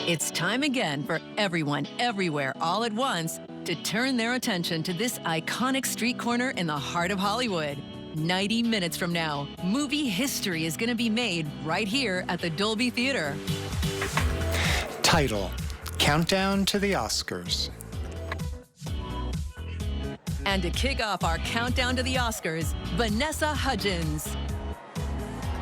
It's time again for everyone, everywhere, all at once to turn their attention to this iconic street corner in the heart of Hollywood. 90 minutes from now, movie history is going to be made right here at the Dolby Theater. Title: Countdown to the Oscars. And to kick off our countdown to the Oscars, Vanessa Hudgens.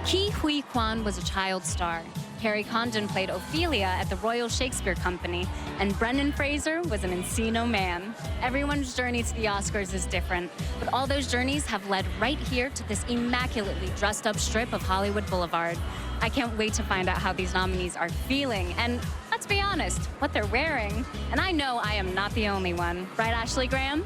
Ke Huy Quan was a child star. Carrie Condon played Ophelia at the Royal Shakespeare Company, and Brendan Fraser was an Encino Man. Everyone's journey to the Oscars is different, but all those journeys have led right here to this immaculately dressed up strip of Hollywood Boulevard. I can't wait to find out how these nominees are feeling, and let's be honest, what they're wearing. And I know I am not the only one. Right, Ashley Graham?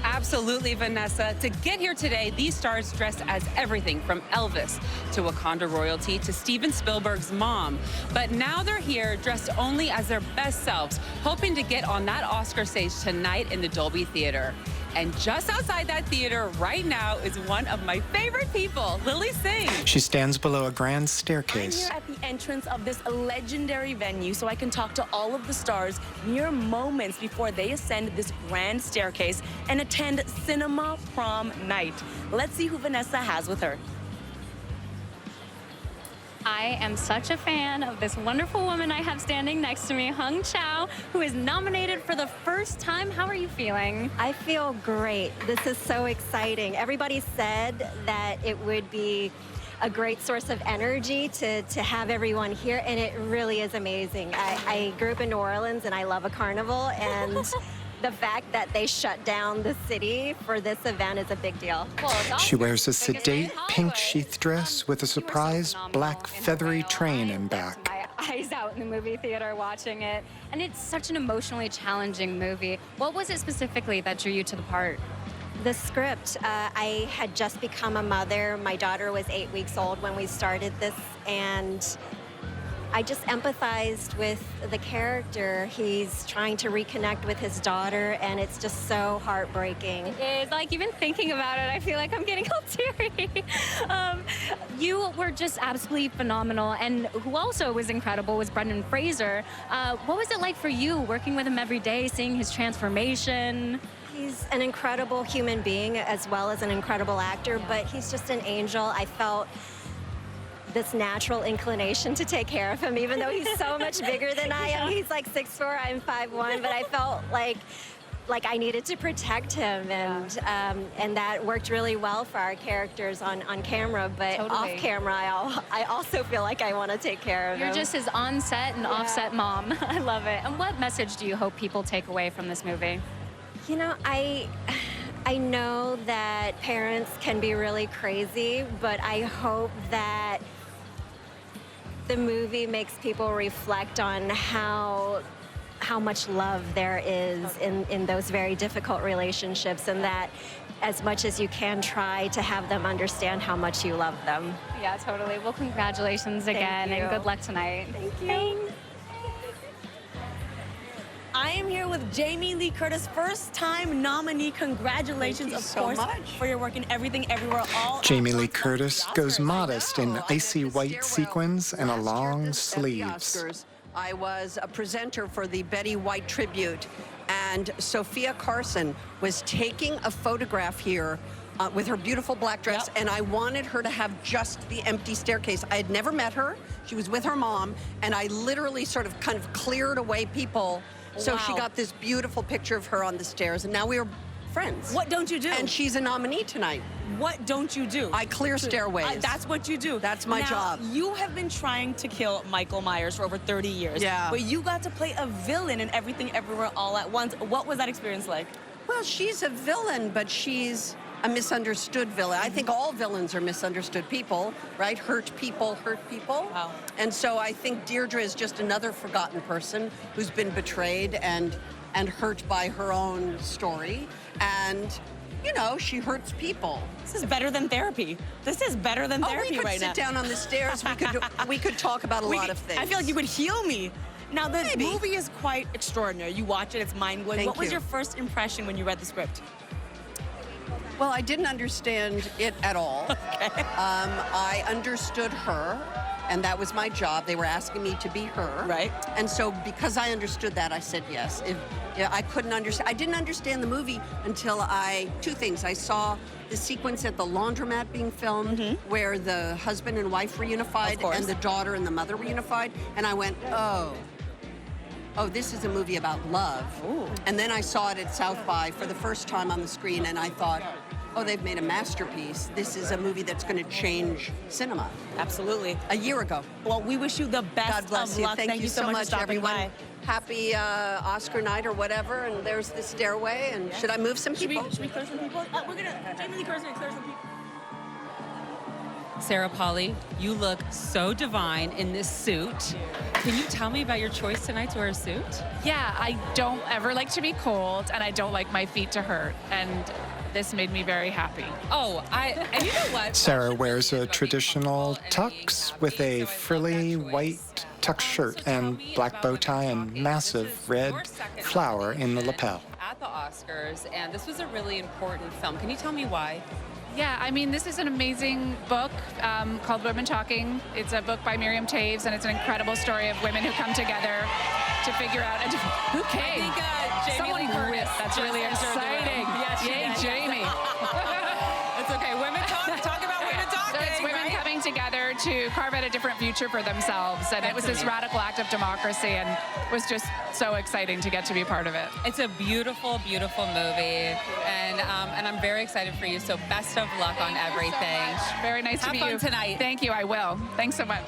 Absolutely, Vanessa. To get here today, these stars dressed as everything from Elvis to Wakanda royalty to Steven Spielberg's mom. But now they're here dressed only as their best selves, hoping to get on that Oscar stage tonight in the Dolby Theater. And just outside that theater right now is one of my favorite people, Lily Singh. She stands below a grand I'm staircase. here at the entrance of this legendary venue so I can talk to all of the stars mere moments before they ascend this grand staircase and attend Cinema Prom Night. Let's see who Vanessa has with her. I am such a fan of this wonderful woman I have standing next to me, Hung Chow, who is nominated for the first time. How are you feeling? I feel great. This is so exciting. Everybody said that it would be a great source of energy to have everyone here, and it really is amazing. I grew up in New Orleans, and I love a carnival, and the fact that they shut down the city for this event is a big deal. She wears a sedate pink sheath dress with a surprise black feathery train in back. My eyes out in the movie theater watching it, and it's such an emotionally challenging movie. What was it specifically that drew you to the part? The script, I had just become a mother. My daughter was 8 weeks old when we started this, and I just empathized with the character. He's trying to reconnect with his daughter, and it's just so heartbreaking. It is, like, even thinking about it, I feel like I'm getting all teary. You were just absolutely phenomenal, and who also was incredible was Brendan Fraser. What was it like for you working with him every day, seeing his transformation? He's an incredible human being as well as an incredible actor, but he's just an angel. I felt this natural inclination to take care of him, even though he's so much bigger than I am. He's like 6'4", I'm 5'1", but I felt like I needed to protect him, and that worked really well for our characters on camera, but off camera, I also feel like I want to take care of him. You're just his on-set and off-set mom. I love it. And what message do you hope people take away from this movie? You know, I know that parents can be really crazy, but I hope that the movie makes people reflect on how much love there is in those very difficult relationships, and that as much as you can, try to have them understand how much you love them. Yeah, totally. Well, congratulations again, and good luck tonight. Thank you. Thanks. I am here with Jamie Lee Curtis, first-time nominee. Congratulations, of course, for your work in Everything, Everywhere, All Jamie at Lee Once. Curtis goes modest in icy white sequins and a long sleeves. Oscars, I was a presenter for the Betty White tribute, and Sophia Carson was taking a photograph here with her beautiful black dress, and I wanted her to have just the empty staircase. I had never met her. She was with her mom, and I literally sort of kind of cleared away people. So she got this beautiful picture of her on the stairs, and now we are friends. What don't you do? And she's a nominee tonight. What don't you do? I clear stairways. That's what you do. That's my job. You have been trying to kill Michael Myers for over 30 years. Yeah. But you got to play a villain in Everything, Everywhere, All at Once. What was that experience like? Well, she's a villain, but she's a misunderstood villain. I think all villains are misunderstood people, right? Hurt people hurt people. Wow. And so I think Deirdre is just another forgotten person who's been betrayed and hurt by her own story. And, you know, she hurts people. This is better than therapy. This is better than therapy right now. We could sit down on the stairs. We could talk about a lot of things. I feel like you would heal me. Now, the movie is quite extraordinary. You watch it, it's mind-blowing. What was your first impression when you read the script? Well, I didn't understand it at all. I understood her. and that was my job. They were asking me to be her. Right. And so because I understood that, I said yes. I couldn't understand. I didn't understand the movie until two things. I saw the sequence at the laundromat being filmed where the husband and wife were unified and the daughter and the mother were unified. And I went, oh, this is a movie about love. Ooh. And then I saw it at South by for the first time on the screen, and I thought, oh, they've made a masterpiece. This is a movie that's going to change cinema. Absolutely. A year ago. Well, we wish you the best God bless of you. luck. Thank you so much, much, for stopping everyone. by. Happy Oscar night or whatever. And there's the stairway. And should I move some people? Should we clear some people? We're gonna Jamie Lee Curtis gonna clear some people. Sarah Polly, you look so divine in this suit. Can you tell me about your choice tonight to wear a suit? Yeah, I don't ever like to be cold, and I don't like my feet to hurt, and this made me very happy. Oh, and you know what? Sarah wears a traditional tux with a frilly white tux shirt and black bow tie and massive red flower in the lapel. At the Oscars, and this was a really important film. Can you tell me why? Yeah, I mean, this is an amazing book called Women Talking. It's a book by Miriam Taves, and it's an incredible story of women who come together to figure out. Who came? I think Jamie Lee Curtis. That's really exciting. Yes, Yay, Jamie. It's okay. Women talk about women talking. So it's women coming together to carve out a different future for themselves, and it was this radical act of democracy, and it was just so exciting to get to be part of it. It's a beautiful, beautiful movie, and I'm very excited for you. So best of luck on everything. Very nice to meet you. Have fun tonight. Thank you. I will. Thanks so much.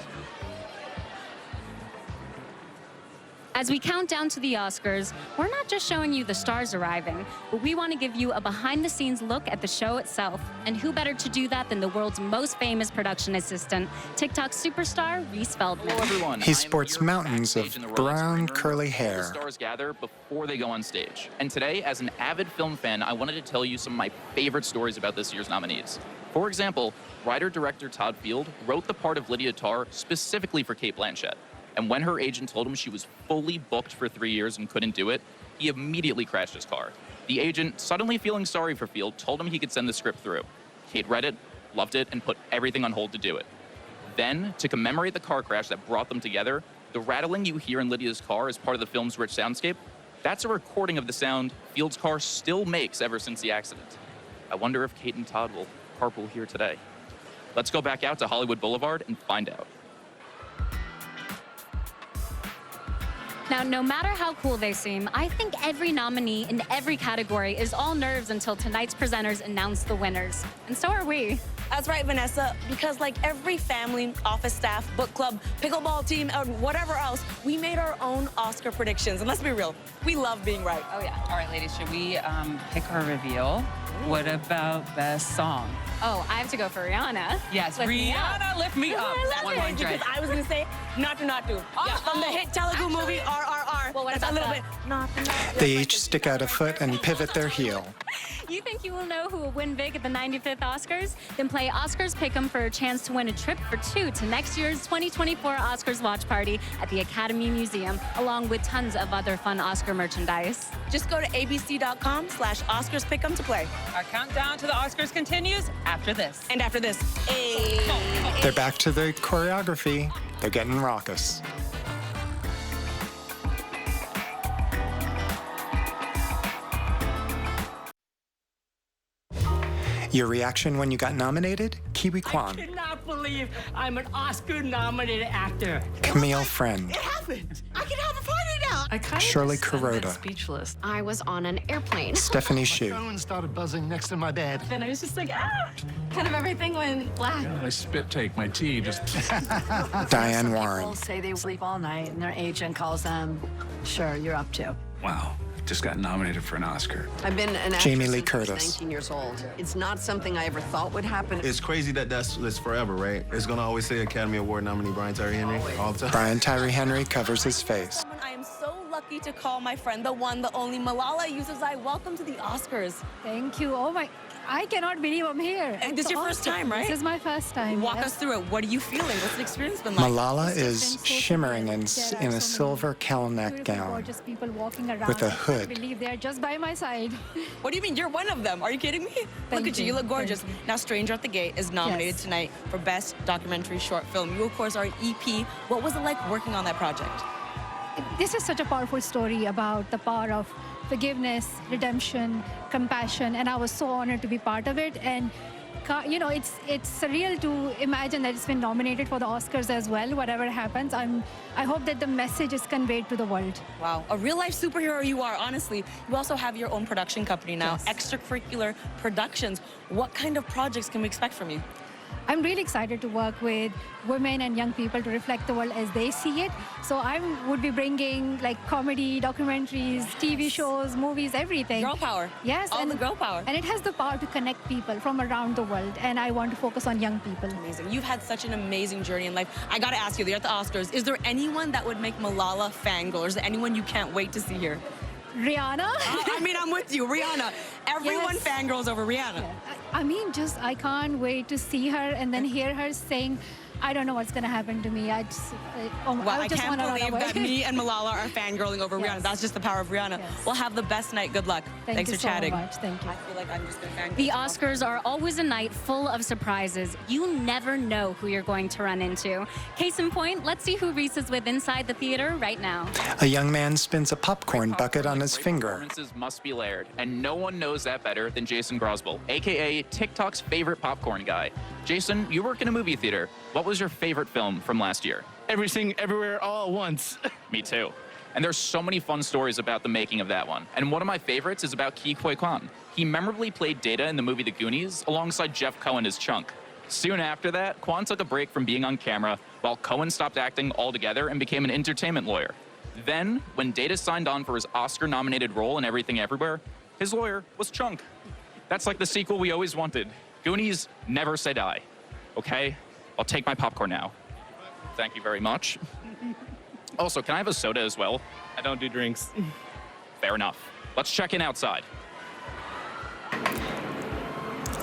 As we count down to the Oscars, we're not just showing you the stars arriving, but we want to give you a behind-the-scenes look at the show itself. And who better to do that than the world's most famous production assistant, TikTok superstar Reese Feldman. Hello, everyone. He sports mountains of brown, curly hair. The stars gather before they go on stage. And today, as an avid film fan, I wanted to tell you some of my favorite stories about this year's nominees. For example, writer-director Todd Field wrote the part of Lydia Tarr specifically for Cate Blanchett. And when her agent told him she was fully booked for 3 years and couldn't do it, he immediately crashed his car. The agent, suddenly feeling sorry for Field, told him he could send the script through. Kate read it, loved it, and put everything on hold to do it. Then, to commemorate the car crash that brought them together, the rattling you hear in Lydia's car as part of the film's rich soundscape, that's a recording of the sound Field's car still makes ever since the accident. I wonder if Kate and Todd will carpool here today. Let's go back out to Hollywood Boulevard and find out. Now, no matter how cool they seem, I think every nominee in every category is all nerves until tonight's presenters announce the winners. And so are we. That's right, Vanessa, because like every family, office staff, book club, pickleball team, or whatever else, we made our own Oscar predictions. And let's be real, we love being right. Oh, yeah. All right, ladies, should we pick our reveal? What about best song? Oh, I have to go for Rihanna. Yes, Lift Me Up. Rihanna, Lift Me Up. I love it 100. because I was gonna say Not To. From the hit Telugu movie RRR. Well, what That's a about little that? bit Not To. They each stick out a foot and pivot their heel. You think you will know who will win big at the 95th Oscars? Then play Oscars Pick'em for a chance to win a trip for two to next year's 2024 Oscars watch party at the Academy Museum, along with tons of other fun Oscar merchandise. Just go to abc.com/OscarsPick'em to play. Our countdown to the Oscars continues after this. And after this, hey. They're back to the choreography. They're getting raucous. Your reaction when you got nominated? Kiwi Kwan. I cannot believe I'm an Oscar-nominated actor. Camille Friend. It happened. I can have a party now. I kind Shirley of just sat there Kuroda. speechless. I was on an airplane. Stephanie My Hsu. phone started buzzing next to my bed. And I was just like, kind of everything went black. I spit take my tea just. Diane Warren. People say they sleep all night and their agent calls them, sure, you're up to. Wow, just got nominated for an Oscar. I've been an actress Jamie Lee since I was Curtis. 19 years old. It's not something I ever thought would happen. It's crazy that that's forever, right? It's gonna always say Academy Award nominee Brian Tyree Henry all the time. Brian Tyree Henry covers his face. I am so lucky to call my friend, the one, the only Malala Yousafzai. Welcome to the Oscars. Thank you. Oh my, I cannot believe I'm here. And this is your first time, right? This is my first time. Walk us through it. What are you feeling? What's the experience been like? Malala is shimmering in a silver cowl-neck gown Gorgeous people walking around. with a I can't hood. believe they're just by my side. What do you mean? You're one of them. Are you kidding me? Look at you. You look gorgeous. Now, Stranger at the Gate is nominated Yes. tonight for Best Documentary Short Film. You, of course, are an EP. What was it like working on that project? This is such a powerful story about the power of forgiveness, redemption, compassion, and I was so honored to be part of it. And you know, it's surreal to imagine that it's been nominated for the Oscars as well. Whatever happens, I hope that the message is conveyed to the world. Wow, a real-life superhero you are, honestly. You also have your own production company now, Yes. Extracurricular Productions. What kind of projects can we expect from you? I'm really excited to work with women and young people to reflect the world as they see it. So I would be bringing like comedy, documentaries, TV shows, movies, everything. Girl power. Yes. All the girl power. And it has the power to connect people from around the world. And I want to focus on young people. Amazing. You've had such an amazing journey in life. I gotta ask you, you're at the Oscars. Is there anyone that would make Malala fangirl? Or is there anyone you can't wait to see here? Rihanna? I mean, I'm with you, Rihanna. Everyone Yes. fangirls over Rihanna. I mean, just I can't wait to see her and then hear her saying, I don't know what's going to happen to me. I just, Well, I just can't want to run believe away. that me and Malala are fangirling over Yes. Rihanna. That's just the power of Rihanna. Yes. We'll have the best night. Good luck. Thanks you for chatting. so much. Thank you. I feel like I'm just going to fangirl. The Oscars are always a night full of surprises. You never know who you're going to run into. Case in point, let's see who Reese is with inside the theater right now. A young man spins a popcorn bucket on his Great finger. Performances must be layered, and no one knows that better than Jason Grosboll, aka TikTok's favorite popcorn guy. Jason, you work in a movie theater. What was your favorite film from last year? Everything, everywhere, all at once. Me too. And there's so many fun stories about the making of that one. And one of my favorites is about Ke Huy Quan. He memorably played Data in the movie The Goonies alongside Jeff Cohen as Chunk. Soon after that, Quan took a break from being on camera while Cohen stopped acting altogether and became an entertainment lawyer. Then, when Data signed on for his Oscar-nominated role in Everything Everywhere, his lawyer was Chunk. That's like the sequel we always wanted. Goonies, never say die. Okay? I'll take my popcorn now. Thank you very much. Also, can I have a soda as well? I don't do drinks. Fair enough. Let's check in outside.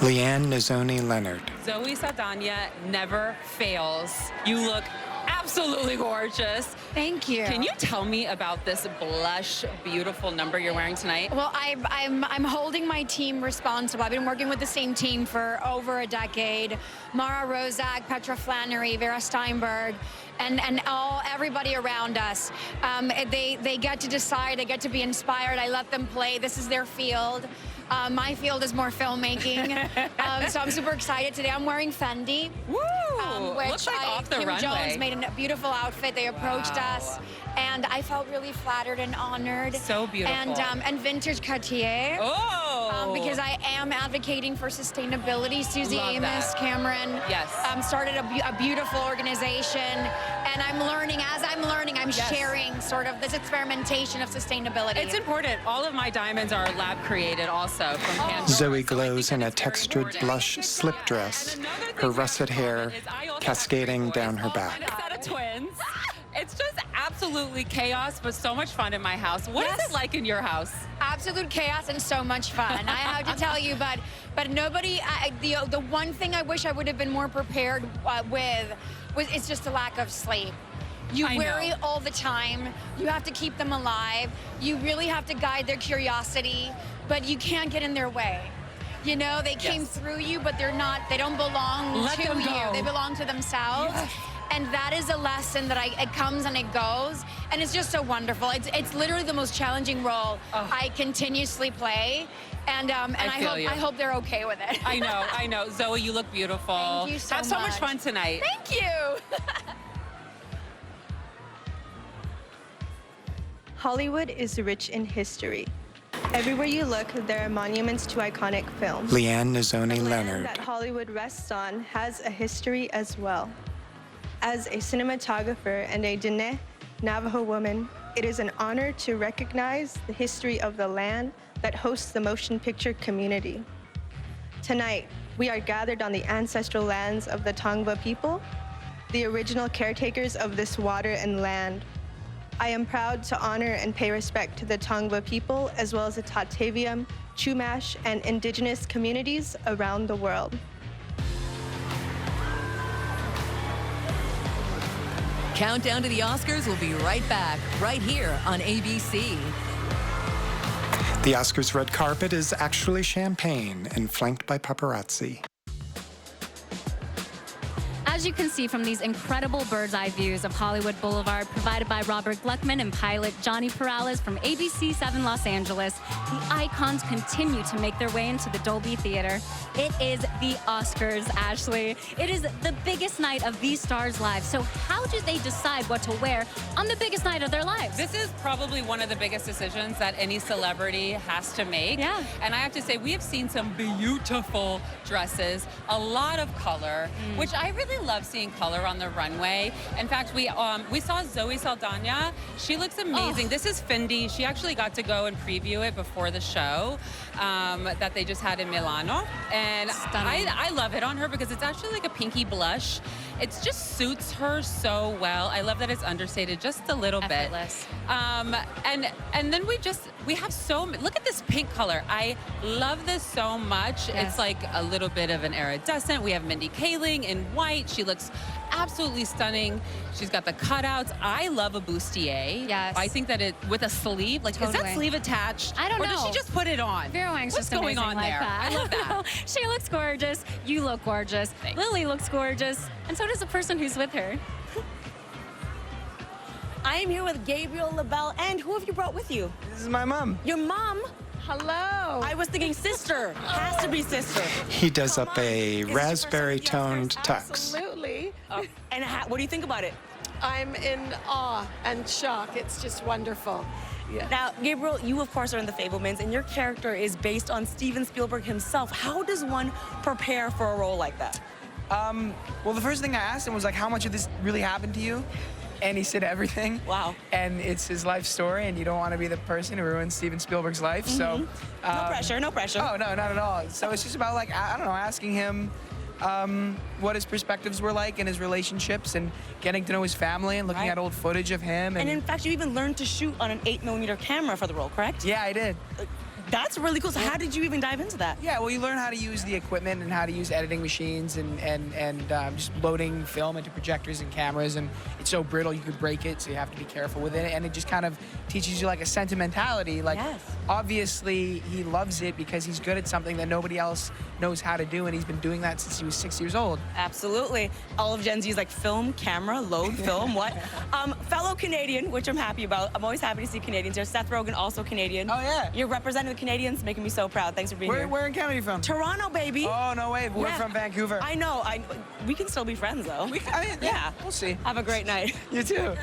Leanne Nizoni Leonard. Zoe Saldana never fails. You look absolutely gorgeous. Thank you. Can you tell me about this blush, beautiful number you're wearing tonight? Well, I'm holding my team responsible. I've been working with the same team for over a decade. Mara Rozak, Petra Flannery, Vera Steinberg, and everybody around us. They get to decide. They get to be inspired. I let them play. This is their field. My field is more filmmaking, so I'm super excited today. I'm wearing Fendi, which looks like off the Kim runway. Jones made a beautiful outfit. They approached us, and I felt really flattered and honored. So beautiful. And vintage Cartier. Oh! Because I am advocating for sustainability. Susie Love Amos, that. Cameron, Yes. started a beautiful organization, and I'm learning. As I'm learning, I'm Yes. sharing sort of this experimentation of sustainability. It's important. All of my diamonds are lab created also from Pandora. Zoe glows in a textured blush slip dress, her russet hair cascading down her back. Set of twins. It's just absolutely chaos, but so much fun in my house. What is Yes. it like in your house? Absolute chaos and so much fun. I have to tell you, but nobody. The one thing I wish I would have been more prepared with was it's just a lack of sleep. You I worry know. all the time. You have to keep them alive. You really have to guide their curiosity, but you can't get in their way. You know, they came Yes. through you, but they're not. They don't belong Let to them you. go. They belong to themselves. Yes. And that is a lesson that it comes and it goes, and it's just so wonderful. It's literally the most challenging role I continuously play, and feel you. I hope they're okay with it. I know. Zoe, you look beautiful. Thank you so Have so much much. fun tonight. Thank you. Hollywood is rich in history. Everywhere you look, there are monuments to iconic films. Leanne Nizoni The land Leonard. that Hollywood rests on has a history as well. As a cinematographer and a Diné Navajo woman, it is an honor to recognize the history of the land that hosts the motion picture community. Tonight, we are gathered on the ancestral lands of the Tongva people, the original caretakers of this water and land. I am proud to honor and pay respect to the Tongva people, as well as the Tataviam Chumash, and indigenous communities around the world. Countdown to the Oscars will be right back, right here on ABC. The Oscars red carpet is actually champagne and flanked by paparazzi. As you can see from these incredible bird's eye views of Hollywood Boulevard provided by Robert Gluckman and pilot Johnny Perales from ABC 7 Los Angeles, the icons continue to make their way into the Dolby Theater. It is the Oscars, Ashley. It is the biggest night of these stars' lives. So how do they decide what to wear on the biggest night of their lives? This is probably one of the biggest decisions that any celebrity has to make. Yeah. And I have to say, we have seen some beautiful dresses, a lot of color, which I really love seeing color on the runway. In fact, we saw Zoe Saldana. She looks amazing. This is Fendi. She actually got to go and preview it before the show that they just had in Milano. And I love it on her because it's actually like a pinky blush. It just suits her so well. I love that it's understated just a little bit. And then we have so many. Look at this pink color. I love this so much. Yes. It's like a little bit of an iridescent. We have Mindy Kaling in white. She looks absolutely stunning. She's got the cutouts. I love a bustier. Yes. I think that it with a sleeve, like is that sleeve attached? I don't know. Or does she just put it on? Vera Wang's What's just going amazing on like there? that. I love that. She looks gorgeous. You look gorgeous. Thanks. Lily looks gorgeous. And so does the person who's with her. I am here with Gabriel LaBelle, and who have you brought with you? This is my mom. Your mom? Hello. I was thinking sister. Has to be sister. He does up a raspberry-toned tux. Absolutely. And what do you think about it? I'm in awe and shock. It's just wonderful. Yeah. Now, Gabriel, you of course are in The Fabelmans, and your character is based on Steven Spielberg himself. How does one prepare for a role like that? Well, the first thing I asked him was like, how much of this really happened to you? And he said everything. Wow. And it's his life story, and you don't want to be the person who ruins Steven Spielberg's life. So, no pressure, no pressure. Oh, no, not at all. So it's just about like, I don't know, asking him what his perspectives were like in his relationships and getting to know his family and looking at old footage of him. And in fact, you even learned to shoot on an 8mm camera for the role, correct? Yeah, I did. That's really cool. So how did you even dive into that? Yeah, well, you learn how to use the equipment and how to use editing machines and just loading film into projectors and cameras. And it's so brittle, you could break it, so you have to be careful with it. And it just kind of teaches you like a sentimentality. Like, obviously, he loves it because he's good at something that nobody else knows how to do, and he's been doing that since he was 6 years old. Absolutely. All of Gen Z is like film, camera, load, film, what? Fellow Canadian, which I'm happy about. I'm always happy to see Canadians here. Seth Rogen, also Canadian. Oh, yeah. You're representing the Canadians, making me so proud. Thanks for being here. Where in Canada are you from? Toronto, baby. Oh, no way. We're from Vancouver. I know. We can still be friends, though. Yeah, we'll see. Have a great night. You too.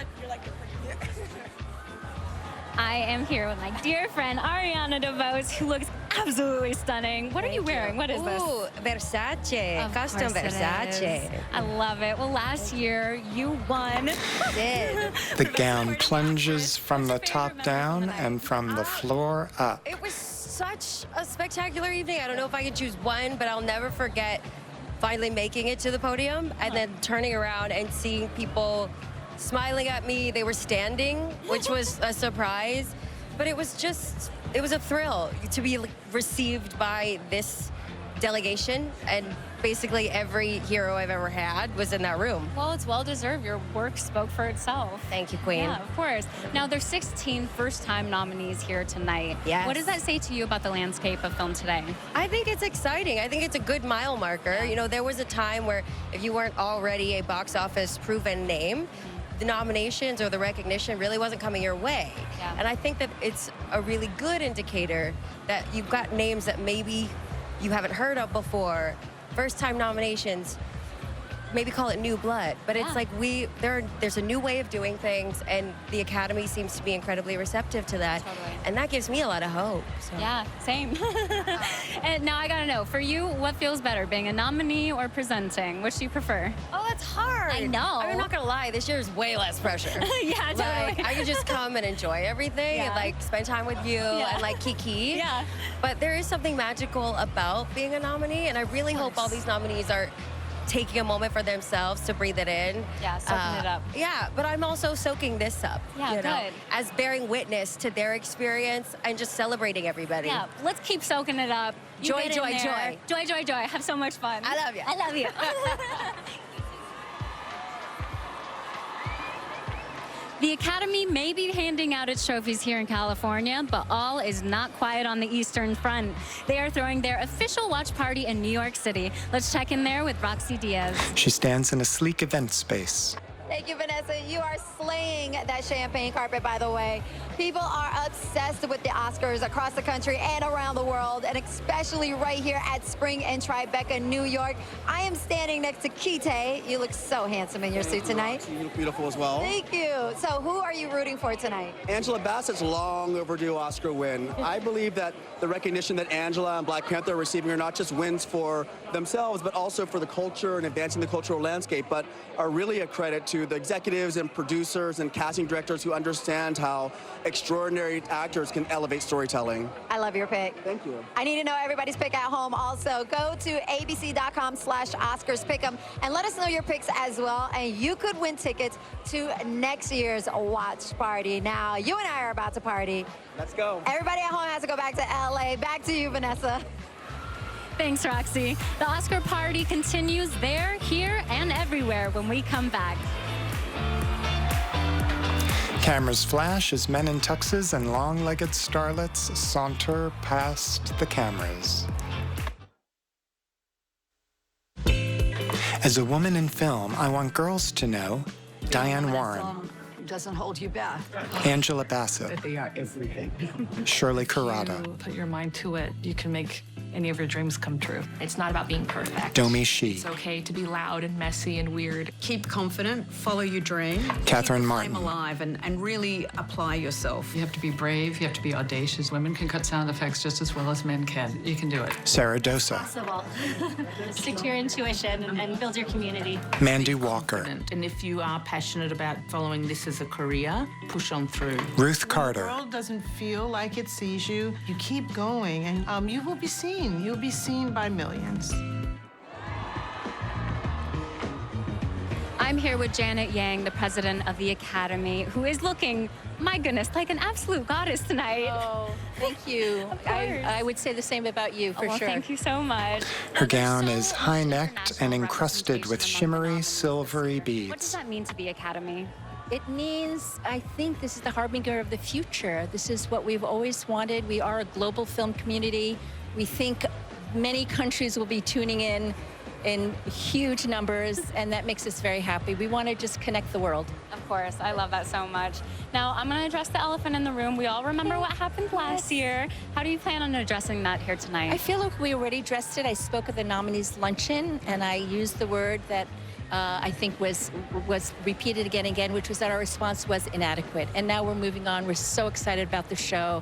I am here with my dear friend Ariana DeVos, who looks absolutely stunning. What are you wearing? What is this? Ooh, Versace, Of custom course it Versace. is. I love it. Well, last year you won. Did. The gown plunges from the top down and from the floor up. It was such a spectacular evening. I don't know if I could choose one, but I'll never forget finally making it to the podium and then turning around and seeing people smiling at me. They were standing, which was a surprise, but it was a thrill to be received by this delegation, and basically every hero I've ever had was in that room. Well, it's well-deserved. Your work spoke for itself. Thank you, Queen. Yeah, of course. Now, there's 16 first-time nominees here tonight. Yes. What does that say to you about the landscape of film today? I think it's exciting. I think it's a good mile marker. You know, there was a time where if you weren't already a box office proven name, the nominations or the recognition really wasn't coming your way. Yeah. And I think that it's a really good indicator that you've got names that maybe you haven't heard of before. First-time nominations, maybe call it new blood, but it's like there's a new way of doing things, and the Academy seems to be incredibly receptive to that. Totally. And that gives me a lot of hope. So. Yeah, same. And now I gotta know, for you, what feels better, being a nominee or presenting? Which do you prefer? Oh, that's hard. I know. I'm not gonna lie, this year is way less pressure. Yeah, totally. Like, I could just come and enjoy everything and like spend time with you and like kiki. Yeah. But there is something magical about being a nominee, and I really hope all these nominees are taking a moment for themselves to breathe it in. Yeah, soaking it up. Yeah, but I'm also soaking this up. Yeah, you know, good. as bearing witness to their experience and just celebrating everybody. Yeah, let's keep soaking it up. You Joy, get in joy, there. joy. Joy, joy, joy. Have so much fun. I love you. I love you. The Academy may be handing out its trophies here in California, but all is not quiet on the Eastern Front. They are throwing their official watch party in New York City. Let's check in there with Roxy Diaz. She stands in a sleek event space. Thank you, Vanessa. You are slaying that champagne carpet, by the way. People are obsessed with the Oscars across the country and around the world, and especially right here at Spring in Tribeca, New York. I am standing next to Kite. You look so handsome in your suit tonight. You look beautiful as well. Thank you. So who are you rooting for tonight? Angela Bassett's long overdue Oscar win. I believe that the recognition that Angela and Black Panther are receiving are not just wins for themselves, but also for the culture and advancing the cultural landscape, but are really a credit to the executives and producers and casting directors who understand how extraordinary actors can elevate storytelling. I love your pick. Thank you. I need to know everybody's pick at home also. Go to abc.com/OscarsPick'em and let us know your picks as well. And you could win tickets to next year's watch party. Now, you and I are about to party. Let's go. Everybody at home has to go back to LA. Back to you, Vanessa. Thanks, Roxy. The Oscar party continues there, here, and everywhere when we come back. Cameras flash as men in tuxes and long-legged starlets saunter past the cameras. As a woman in film, I want girls to know Diane Warren, doesn't hold you back. Angela Bassett, They are everything. Shirley Kurata, You put your mind to it, you can make any of your dreams come true. It's not about being perfect. Domi Shi, It's okay to be loud and messy and weird. Keep confident, follow your dream. Catherine Keep the Martin, flame alive and really apply yourself. You have to be brave, you have to be audacious. Women can cut sound effects just as well as men can. You can do it. Sarah Dosa, Possible. Stick to your intuition and build your community. Mandy Walker, And if you are passionate about following this as a career, push on through. Ruth The Carter, world doesn't feel like it sees you. You keep going, and you will be seen. You'll be seen by millions. I'm here with Janet Yang, the president of the Academy, who is looking, my goodness, like an absolute goddess tonight. Oh, thank you. I would say the same about you, for well, sure. Thank you so much. her gown is high-necked and encrusted with shimmery, silvery What does beads. that mean to be Academy? It means, I think this is the harbinger of the future. This is what we've always wanted. We are a global film community. We think many countries will be tuning in huge numbers, and that makes us very happy. We want to just connect the world. Of course, I love that so much. Now, I'm going to address the elephant in the room. We all remember what happened last year. How do you plan on addressing that here tonight? I feel like we already addressed it. I spoke at the nominees' luncheon, and I used the word that I think was repeated again and again, which was that our response was inadequate. And now we're moving on. We're so excited about the show,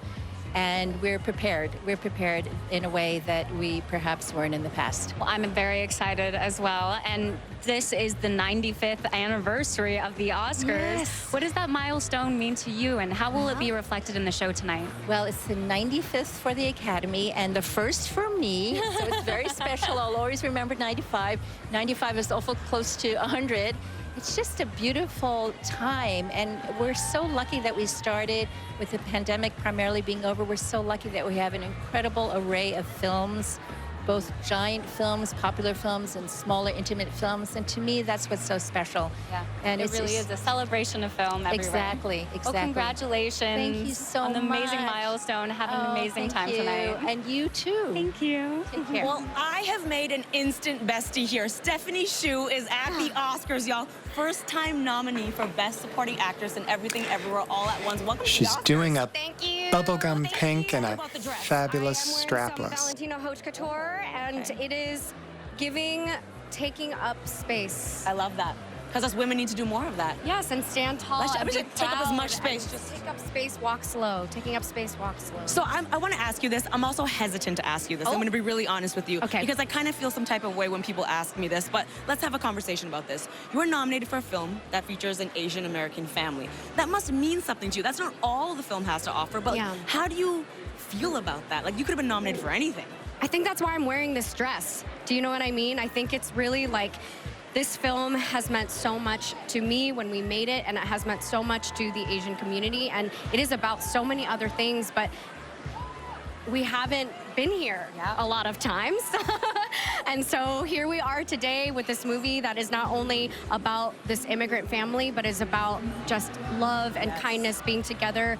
and we're prepared. We're prepared in a way that we perhaps weren't in the past. Well, I'm very excited as well. And this is the 95th anniversary of the Oscars. Yes. What does that milestone mean to you, and how will it be reflected in the show tonight? Well, it's the 95th for the Academy and the first for me, so it's very special. I'll always remember 95. 95 is awful close to 100. It's just a beautiful time, and we're so lucky that we started with the pandemic primarily being over. We're so lucky that we have an incredible array of films, both giant films, popular films, and smaller, intimate films. And to me, that's what's so special. Yeah, and it really is a celebration of film everywhere. Exactly. Well, congratulations. Thank you so on the amazing much. milestone. Have an amazing thank time you. tonight. And you too. Thank you. Take care. Well, I have made an instant bestie here. Stephanie Hsu is at the Oscars, y'all. First-time nominee for Best Supporting Actress in Everything Everywhere All at Once. Welcome to the She's Oscars. doing a bubblegum pink and a fabulous strapless. Valentino Haute Couture, and it is taking up space. I love that. Because us women need to do more of that. Yes, and stand tall. Let's and just be take up as proud much space. and Just take up space, walk slow. Taking up space, walk slow. So I want to ask you this. I'm also hesitant to ask you this. I'm going to be really honest with you. Okay. Because I kind of feel some type of way when people ask me this, but let's have a conversation about this. You were nominated for a film that features an Asian American family. That must mean something to you. That's not all the film has to offer, but Yeah. how do you feel about that? Like, you could have been nominated for anything. I think that's why I'm wearing this dress, Do you know what I mean? I think it's really like, this film has meant so much to me when we made it, and it has meant so much to the Asian community, and it is about so many other things, but we haven't been here a lot of times. And so here we are today with this movie that is not only about this immigrant family, but is about just love and kindness, being together,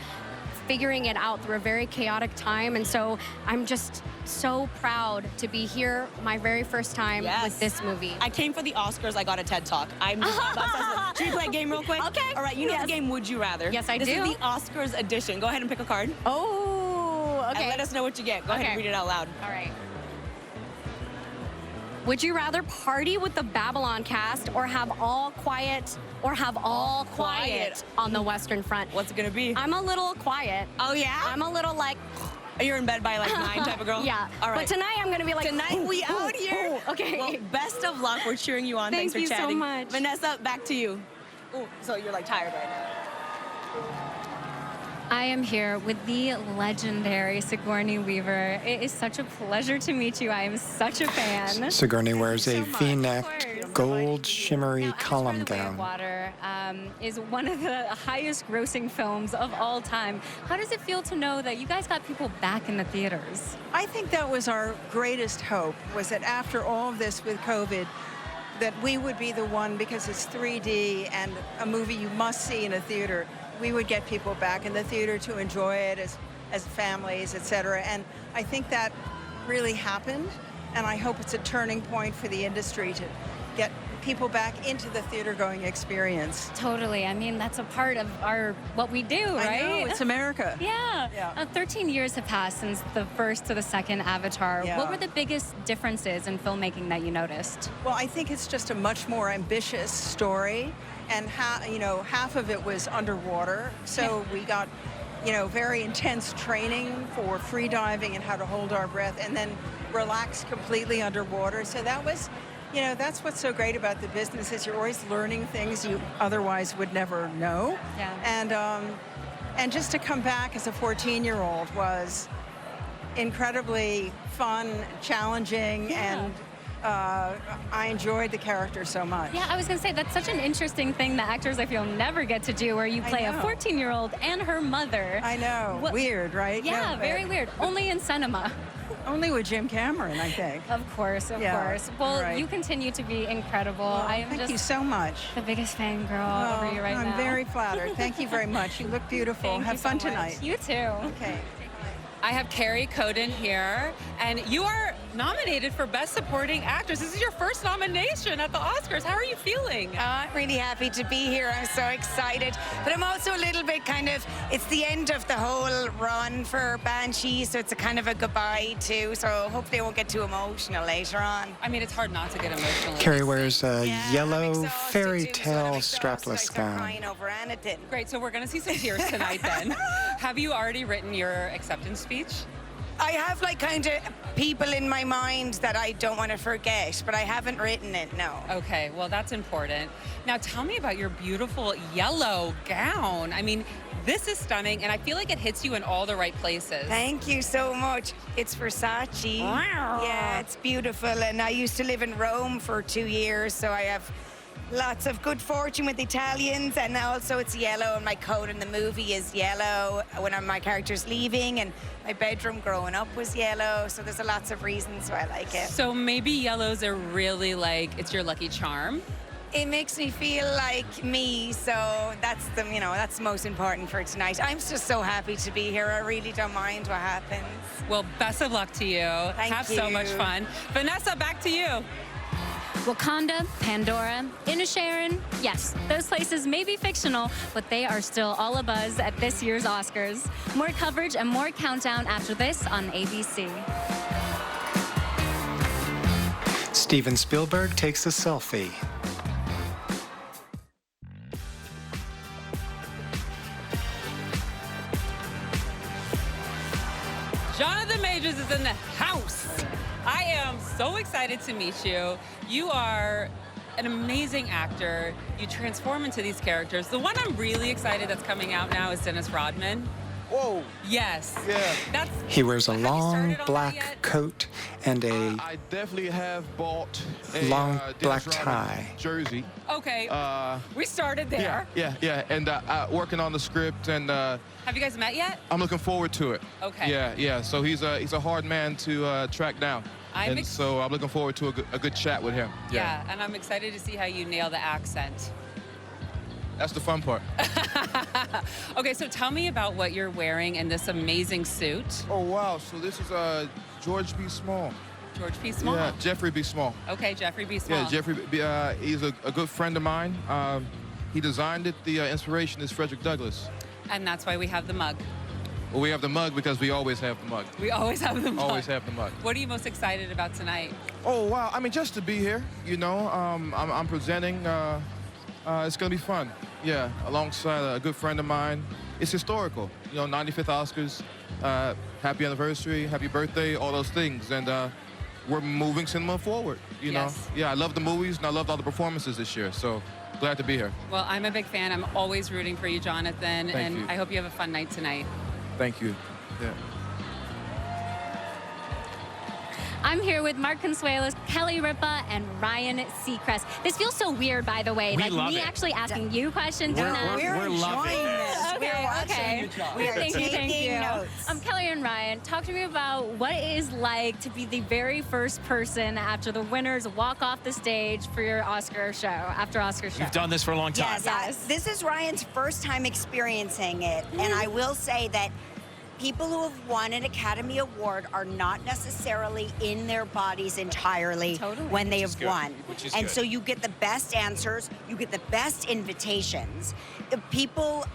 figuring it out through a very chaotic time. And so I'm just so proud to be here my very first time with this movie. I came for the Oscars. I got a TED Talk. I'm just should we play a game real quick? Okay. All right, you know the game Would You Rather? Yes, I do. This is the Oscars edition. Go ahead and pick a card. Oh, okay. And let us know what you get. Go ahead and read it out loud. All right. Would you rather party with the Babylon cast or have all quiet on the Western Front? What's it gonna be? I'm a little quiet. Oh yeah? I'm a little like, you're in bed by like 9 type of girl? Yeah. All right. But tonight I'm gonna be like, tonight we out here. Okay. Well, best of luck. We're cheering you on. Thank Thanks for you so chatting. much. Vanessa, back to you. Oh, so you're like tired right now. I am here with the legendary Sigourney Weaver. It is such a pleasure to meet you. I am such a fan. Sigourney wears a V-necked, gold, shimmery column gown. Water is one of the highest grossing films of all time. How does it feel to know that you guys got people back in the theaters? I think that was our greatest hope, was that after all of this with COVID, that we would be the one, because it's 3D and a movie you must see in a theater, we would get people back in the theater to enjoy it as families, etc. And I think that really happened, and I hope it's a turning point for the industry to get people back into the theater-going experience. Totally. I mean, that's a part of what we do, right? I know, it's America. Yeah. 13 years have passed since the first to the second Avatar. Yeah. What were the biggest differences in filmmaking that you noticed? Well, I think it's just a much more ambitious story, and half of it was underwater, so we got very intense training for free diving and how to hold our breath and then relax completely underwater. So that was, that's what's so great about the business, is you're always learning things you otherwise would never know. Yeah. And just to come back as a 14-year-old was incredibly fun, challenging, and I enjoyed the character so much. Yeah, I was going to say, that's such an interesting thing that actors, I feel, never get to do, where you play a 14-year-old and her mother. I know. Weird, right? Yeah, No, very weird. Only in cinema. Only with Jim Cameron, I think. Of course. Well, you continue to be incredible. I am thank just you so much. The biggest fangirl over you right now. I'm very flattered. Thank you very much. You look beautiful. Thank Have you so fun much. tonight. You too. Okay. I have Carrie Coden here, and you are nominated for Best Supporting Actress. This is your first nomination at the Oscars. How are you feeling? I'm really happy to be here. I'm so excited. But I'm also a little bit it's the end of the whole run for Banshee, so it's a kind of a goodbye too. So hopefully I won't get too emotional later on. I mean, it's hard not to get emotional. Carrie wears a yellow fairy tale strapless gown. Over anything. Great, so we're going to see some tears tonight then. Have you already written your acceptance speech? I have people in my mind that I don't want to forget, but I haven't written it, no. Okay, well, that's important. Now, tell me about your beautiful yellow gown. I mean, this is stunning, and I feel like it hits you in all the right places. Thank you so much. It's Versace. Wow. Yeah, it's beautiful, and I used to live in Rome for 2 years, so I have lots of good fortune with Italians, and also it's yellow, and my coat in the movie is yellow when my character's leaving, and my bedroom growing up was yellow, so there's lots of reasons why I like it. So maybe yellows are really it's your lucky charm? It makes me feel like me, so that's the most important for tonight. I'm just so happy to be here. I really don't mind what happens. Well, best of luck to you. Have so you. much fun. Vanessa, back to you. Wakanda, Pandora, Inisherin, yes, those places may be fictional, but they are still all abuzz at this year's Oscars. More coverage and more countdown after this on ABC. Steven Spielberg takes a selfie. Jonathan Majors is in the house. I am so excited to meet you. You are an amazing actor. You transform into these characters. The one I'm really excited that's coming out now is Dennis Rodman. Whoa. Yes. Yeah. That's. He wears a long black coat and a I definitely have bought a long Dennis black Rodman tie. jersey. Okay. We started there. Yeah. And working on the script, and Have you guys met yet? I'm looking forward to it. Okay. Yeah. So he's a hard man to track down. So I'm looking forward to a good chat with him. Yeah, and I'm excited to see how you nail the accent. That's the fun part. Okay, so tell me about what you're wearing in this amazing suit. Oh, wow. So this is George B. Small. George B. Small? Yeah, Jeffrey B. Small. Okay, Jeffrey B. Small. Yeah, Jeffrey B. He's a good friend of mine. He designed it. The inspiration is Frederick Douglass. And that's why we have the mug. Well, we have the mug because we always have the mug. We always have the mug. Always have the mug. What are you most excited about tonight? Oh, wow. I mean, just to be here, you know. I'm presenting. It's going to be fun. Yeah, alongside a good friend of mine. It's historical. You know, 95th Oscars, happy anniversary, happy birthday, all those things. And we're moving cinema forward, you know. Yeah, I love the movies, and I loved all the performances this year. So glad to be here. Well, I'm a big fan. I'm always rooting for you, Jonathan. Thank you. I hope you have a fun night tonight. Thank you. Yeah. I'm here with Mark Consuelos, Kelly Ripa, and Ryan Seacrest. This feels so weird, by the way. We like love me it. actually asking you questions. We're loving this. Okay. We are Thank you. taking notes. Kelly and Ryan, talk to me about what it is like to be the very first person after the winners walk off the stage for your Oscar show, after Oscar show. You've done this for a long time. Yes. This is Ryan's first time experiencing it, and I will say that people who have won an Academy Award are not necessarily in their bodies entirely when they have won. And so you get the best answers, you get the best invitations. People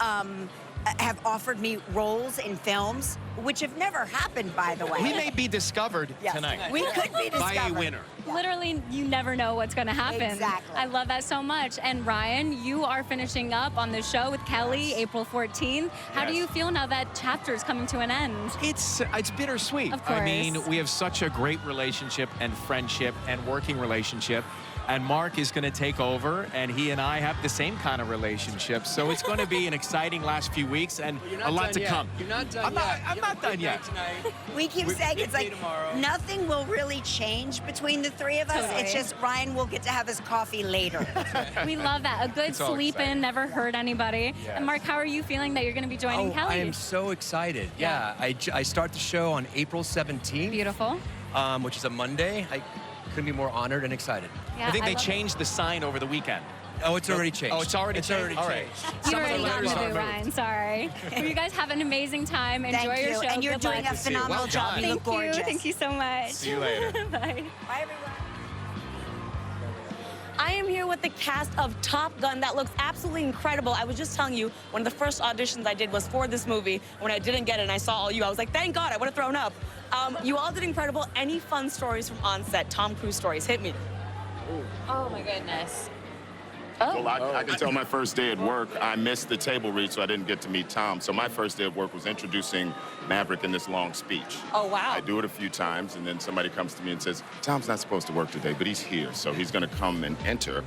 have offered me roles in films, which have never happened, by the way. We may be discovered tonight. We could be discovered. By a winner. Literally, you never know what's going to happen. Exactly. I love that so much. And Ryan, you are finishing up on the show with Kelly April 14th. How do you feel now that chapter is coming to an end? It's bittersweet. Of course. I mean, we have such a great relationship and friendship and working relationship. And Mark is going to take over, and he and I have the same kind of relationship. So it's going to be an exciting last few weeks and a lot to come. You're not done I'm not done yet. We keep saying it's like nothing will really change between the three of us. Totally. It's just Ryan will get to have his coffee later. We love that. A good It's all sleep exciting. in, never hurt anybody. Yes. And Mark, how are you feeling that you're going to be joining Kelly? I am so excited. Yeah, I start the show on April 17th. Beautiful. Which is a Monday. I couldn't be more honored and excited. Yeah, I think they love changed the sign over the weekend. Oh, it's already changed. Oh, it's already It's changed? already All right. changed. You Some of the already got letters the are boo, moved. Ryan. Sorry. Well, you guys have an amazing time. Enjoy Thank your you. show. And you're Good doing luck. a phenomenal Well job. done. You look Thank gorgeous. you. Thank you so much. See you later. Bye. Bye, everyone. I am here with the cast of Top Gun. That looks absolutely incredible. I was just telling you, one of the first auditions I did was for this movie. When I didn't get it and I saw all you, I was like, thank God, I would have thrown up. You all did incredible. Any fun stories from on set? Tom Cruise stories, hit me. Oh my goodness. Well, I can tell my first day at work, I missed the table read, so I didn't get to meet Tom. So my first day at work was introducing Maverick in this long speech. Oh, wow. I do it a few times, and then somebody comes to me and says, Tom's not supposed to work today, but he's here, so he's going to come and enter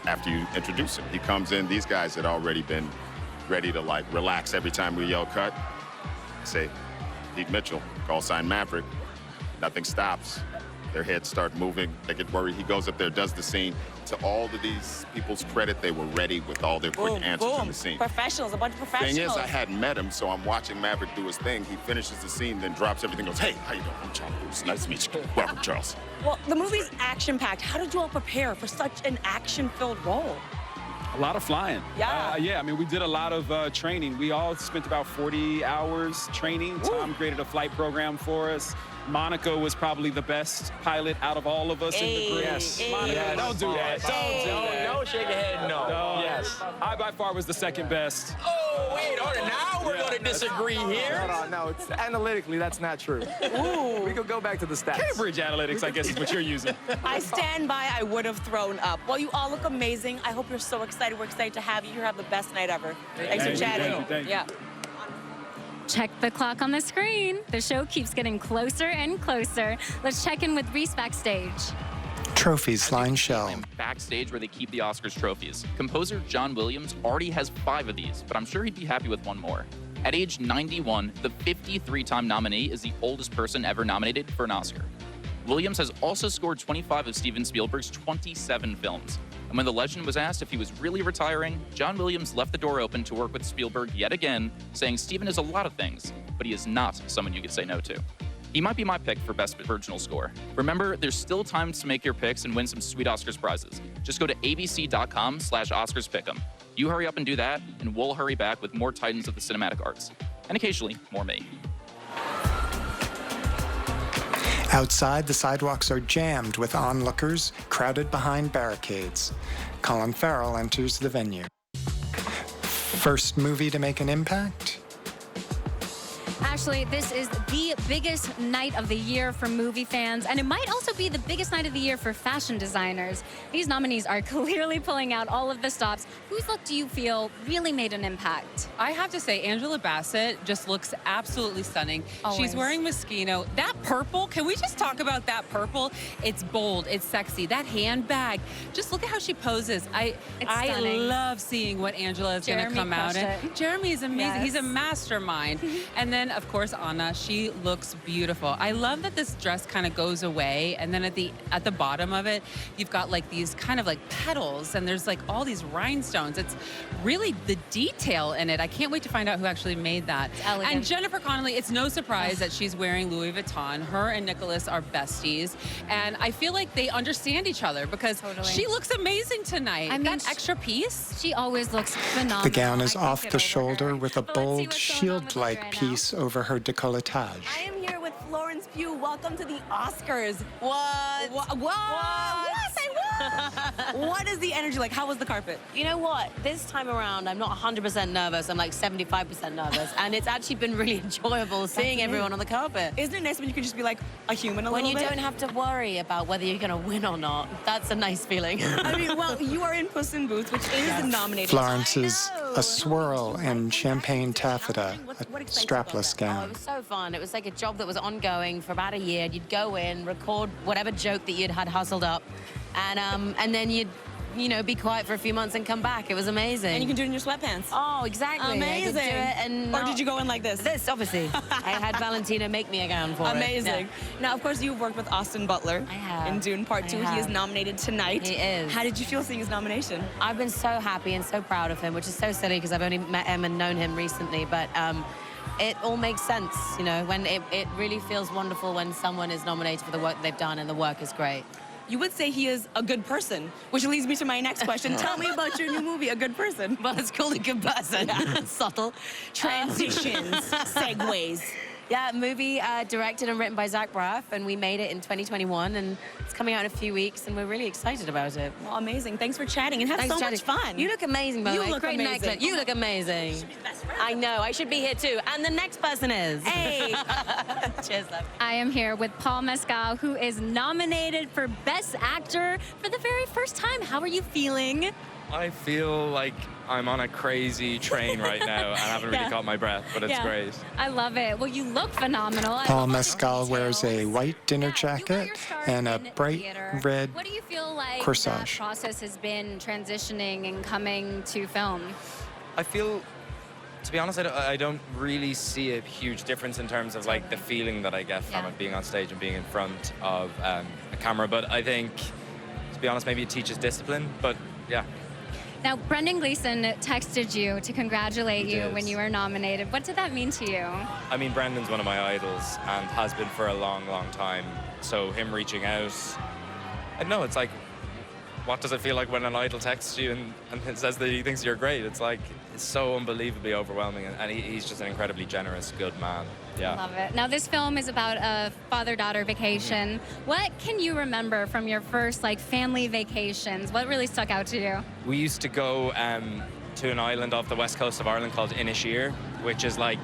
after you introduce him. He comes in, these guys had already been ready to, like, relax every time we yell cut. I say, Pete Mitchell, call sign Maverick. Nothing stops. Their heads start moving. They get worried. He goes up there, does the scene. To all of these people's credit, they were ready with all their quick answers in the scene. Professionals, a bunch of professionals. Thing is, I hadn't met him, so I'm watching Maverick do his thing. He finishes the scene, then drops everything, goes, hey, how you doing? I'm Tom Cruise. Nice to meet you. Welcome, Charles. Well, the movie's action-packed. How did you all prepare for such an action-filled role? A lot of flying. Yeah. Yeah, I mean, we did a lot of training. We all spent about 40 hours training. Tom created a flight program for us. Monica was probably the best pilot out of all of us in the group. Yes. Monica, Yes. don't do that. Don't do that. No, shake your head, no. Yes. I by far was the second best. Oh, wait, hold on. Now we're going to disagree here. No, it's analytically, that's not true. Ooh. We could go back to the stats. Cambridge Analytics, I guess, is what you're using. I stand by, I would have thrown up. Well, you all look amazing. I hope you're so excited. We're excited to have you here. Have the best night ever. Thanks for chatting. Thank you. Yeah. Check the clock on the screen. The show keeps getting closer and closer. Let's check in with Reese backstage. Trophies line shell. Backstage where they keep the Oscars trophies. Composer John Williams already has 5 of these, but I'm sure he'd be happy with one more. At age 91, the 53-time nominee is the oldest person ever nominated for an Oscar. Williams has also scored 25 of Steven Spielberg's 27 films. And when the legend was asked if he was really retiring, John Williams left the door open to work with Spielberg yet again, saying Steven is a lot of things, but he is not someone you could say no to. He might be my pick for Best Original Score. Remember, there's still time to make your picks and win some sweet Oscars prizes. Just go to abc.com/OscarsPick'em. You hurry up and do that, and we'll hurry back with more titans of the cinematic arts. And occasionally, more me. Outside, the sidewalks are jammed with onlookers crowded behind barricades. Colin Farrell enters the venue. First movie to make an impact? Ashley, this is the biggest night of the year for movie fans, and it might also be the biggest night of the year for fashion designers. These nominees are clearly pulling out all of the stops. Whose look do you feel really made an impact? I have to say, Angela Bassett just looks absolutely stunning. Always. She's wearing Moschino. That purple, can we just talk about that purple? It's bold, it's sexy. That handbag, just look at how she poses. I love seeing what Angela is going to come out in. Jeremy is amazing. Yes. He's a mastermind. And then, of course, Anna, she looks beautiful. I love that this dress kind of goes away, and then at the bottom of it, you've got like these kind of like petals, and there's like all these rhinestones. It's really the detail in it. I can't wait to find out who actually made that. It's elegant. And Jennifer Connelly, it's no surprise that she's wearing Louis Vuitton. Her and Nicholas are besties, and I feel like they understand each other because she looks amazing tonight. I mean, that extra piece. She always looks phenomenal. The gown is off the shoulder with a bold shield-like piece over her décolletage. I am here with Florence Pugh. Welcome to the Oscars. What? What? Say what? What is the energy like? How was the carpet? You know what? This time around, I'm not 100% nervous. I'm like 75% nervous. And it's actually been really enjoyable seeing everyone on the carpet. Isn't it nice when you can just be like a human a when little bit? you don't have to worry about whether you're going to win or not. That's a nice feeling. I mean, well, you are in Puss in Boots, which is nominated. Florence is a swirl in champagne taffeta, a strapless Oh, gown. it was so fun. It was like a job that was ongoing for about a year. You'd go in, record whatever joke that you'd had hustled up, and then you'd, you know, be quiet for a few months and come back. It was amazing. And you can do it in your sweatpants. Oh, exactly. Amazing. I could do it and or did you go in like this? This, obviously. I had Valentina make me a gown for Amazing. it. Yeah. Now, of course, you've worked with Austin Butler. I have. In Dune Part 2. He is nominated tonight. He is. How did you feel seeing his nomination? I've been so happy and so proud of him, which is so silly because I've only met him and known him recently, but it all makes sense, you know, when it really feels wonderful when someone is nominated for the work they've done and the work is great. You would say he is a good person, which leads me to my next question. Tell me about your new movie, A Good Person. Well, it's called A Good Person. Subtle. Transitions, segues. Yeah, movie directed and written by Zach Braff, and we made it in 2021, and it's coming out in a few weeks, and we're really excited about it. Well, amazing. Thanks for chatting, and have so much fun. You look amazing, by the way. You look Great amazing. necklace. You look amazing. We should be best friends. I know. I should be here too. And the next person is. Hey. Cheers, love. I am here with Paul Mescal, who is nominated for Best Actor for the very first time. How are you feeling? I feel like I'm on a crazy train right now. I haven't really caught my breath, but it's great. I love it. Well, you look phenomenal. Paul Mescal wears a white dinner jacket and a bright red What do you feel like corsage. that process has been transitioning and coming to film? I feel, to be honest, I don't really see a huge difference in terms of like the feeling that I get from it being on stage and being in front of a camera. But I think, to be honest, maybe it teaches discipline. But yeah. Now, Brendan Gleeson texted you to congratulate He you did. when you were nominated. What did that mean to you? I mean, Brendan's one of my idols and has been for a long, long time. So him reaching out, I don't know, it's like, what does it feel like when an idol texts you and says that he thinks you're great? It's like, it's so unbelievably overwhelming. And he's just an incredibly generous, good man. Yeah. Love it. Now, this film is about a father-daughter vacation. What can you remember from your first, like, family vacations? What really stuck out to you? We used to go to an island off the west coast of Ireland called Inisheer, which is like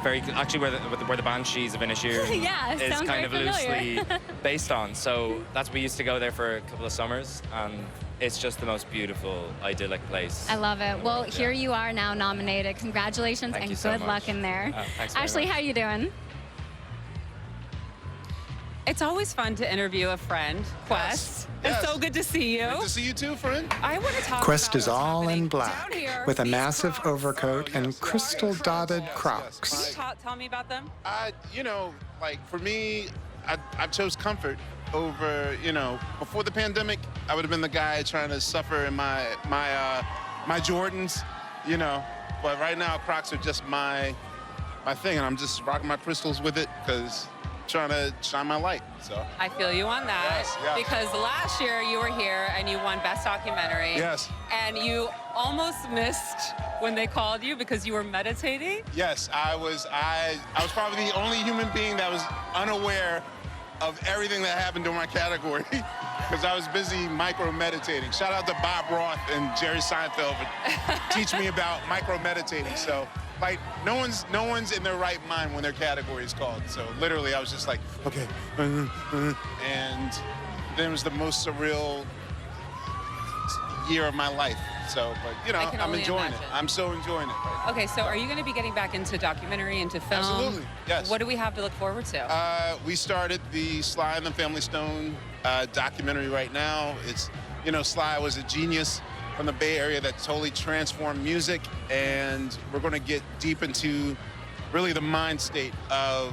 actually where the Banshees of Inisheer Yeah, is sounds kind very of familiar. loosely based on. So we used to go there for a couple of summers, and it's just the most beautiful, idyllic place. I love it. Well, here you are now nominated. Congratulations Thank and you so good much. luck in there. Thanks very Ashley, much. how you doing? It's always fun to interview a friend, Quest. Yes. It's so good to see you. Good to see you too, friend. I want to talk Quest about is all in black, with a massive overcoat and crystal-dotted Crocs. Tell me about them. You know, like for me, I chose comfort over, you know, before the pandemic, I would have been the guy trying to suffer in my Jordans, you know. But right now, Crocs are just my thing, and I'm just rocking my crystals with it because trying to shine my light. So I feel you on that. Yes. Because last year you were here and you won Best Documentary. Yes. And you almost missed when they called you because you were meditating. Yes, I was probably the only human being that was unaware of everything that happened during my category because I was busy micro-meditating. Shout out to Bob Roth and Jerry Seinfeld for teaching me about micro-meditating. So, like, no one's in their right mind when their category is called. So literally, I was just like, okay, and then it was the most surreal year of my life. So, but you know, I'm enjoying it. I'm so enjoying it. Right? Okay, so are you going to be getting back into documentary, into film? Absolutely, yes. What do we have to look forward to? We started the Sly and the Family Stone documentary right now. It's, you know, Sly was a genius from the Bay Area that totally transformed music, and we're going to get deep into really the mind state of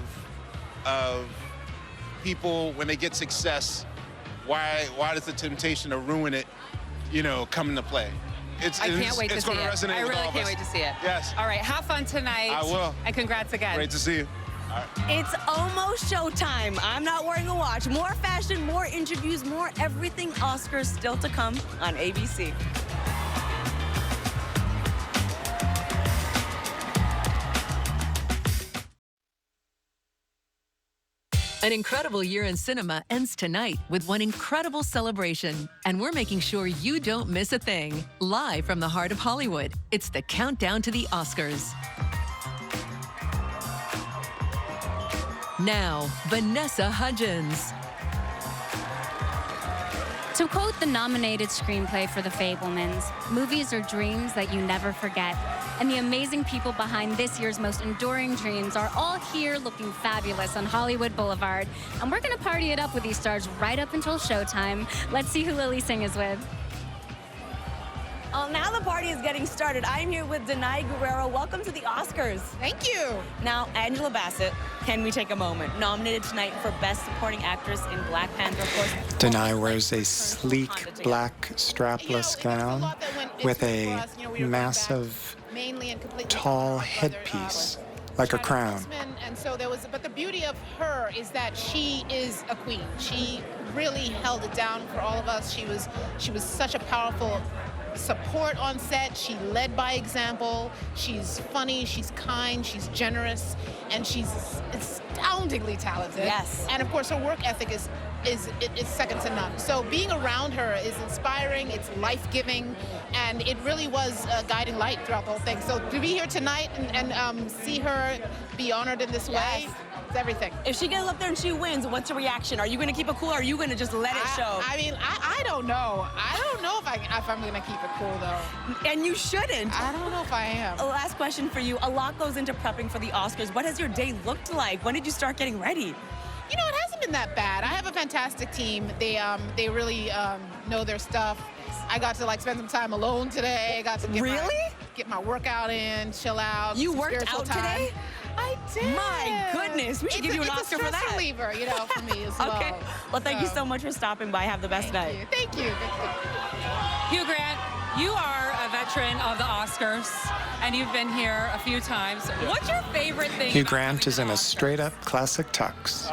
people when they get success. Why does the temptation to ruin it, you know, come into play? I can't wait to see it. Resonate I really with all of can't us. wait to see it. Yes. All right, have fun tonight. I will. And congrats again. Great to see you. All right. It's almost showtime. I'm not wearing a watch. More fashion, more interviews, more everything Oscars still to come on ABC. An incredible year in cinema ends tonight with one incredible celebration, and we're making sure you don't miss a thing. Live from the heart of Hollywood, it's the countdown to the Oscars. Now, Vanessa Hudgens. To quote the nominated screenplay for The Fabelmans, movies are dreams that you never forget. And the amazing people behind this year's most enduring dreams are all here looking fabulous on Hollywood Boulevard. And we're going to party it up with these stars right up until showtime. Let's see who Lily Singh is with. Oh, now the party is getting started. I'm here with Denai Guerrero. Welcome to the Oscars. Thank you. Now, Angela Bassett, can we take a moment? Nominated tonight for Best Supporting Actress in Black Panther, of course. Denai wears a sleek black strapless gown with a massive, tall headpiece, like a crown. And so there was, but the beauty of her is that she is a queen. She really held it down for all of us. She was such a powerful support on set. She led by example. She's funny, she's kind, she's generous, and she's astoundingly talented. Yes. And of course, her work ethic is second to none. So being around her is inspiring, it's life-giving, and it really was a guiding light throughout the whole thing. So to be here tonight and see her be honored in this way, it's everything. If she gets up there and she wins, what's your reaction? Are you going to keep it cool, or are you going to just let it show? I mean, I don't know. I don't know if I'm going to keep it cool, though. And you shouldn't. I don't know if I am. Last question for you. A lot goes into prepping for the Oscars. What has your day looked like? When did you start getting ready? You know, it hasn't been that bad. I have a fantastic team. They really know their stuff. I got to spend some time alone today. I got to get my workout in, chill out. You worked out today? I did. My goodness, we should give you an Oscar for that. It's a stress reliever, you know, for me as well. Okay. Well, thank you so much for stopping by. Have the best night. Thank you. Hugh Grant, you are a veteran of the Oscars, and you've been here a few times. What's your favorite thing? Hugh Grant is in a straight-up classic tux.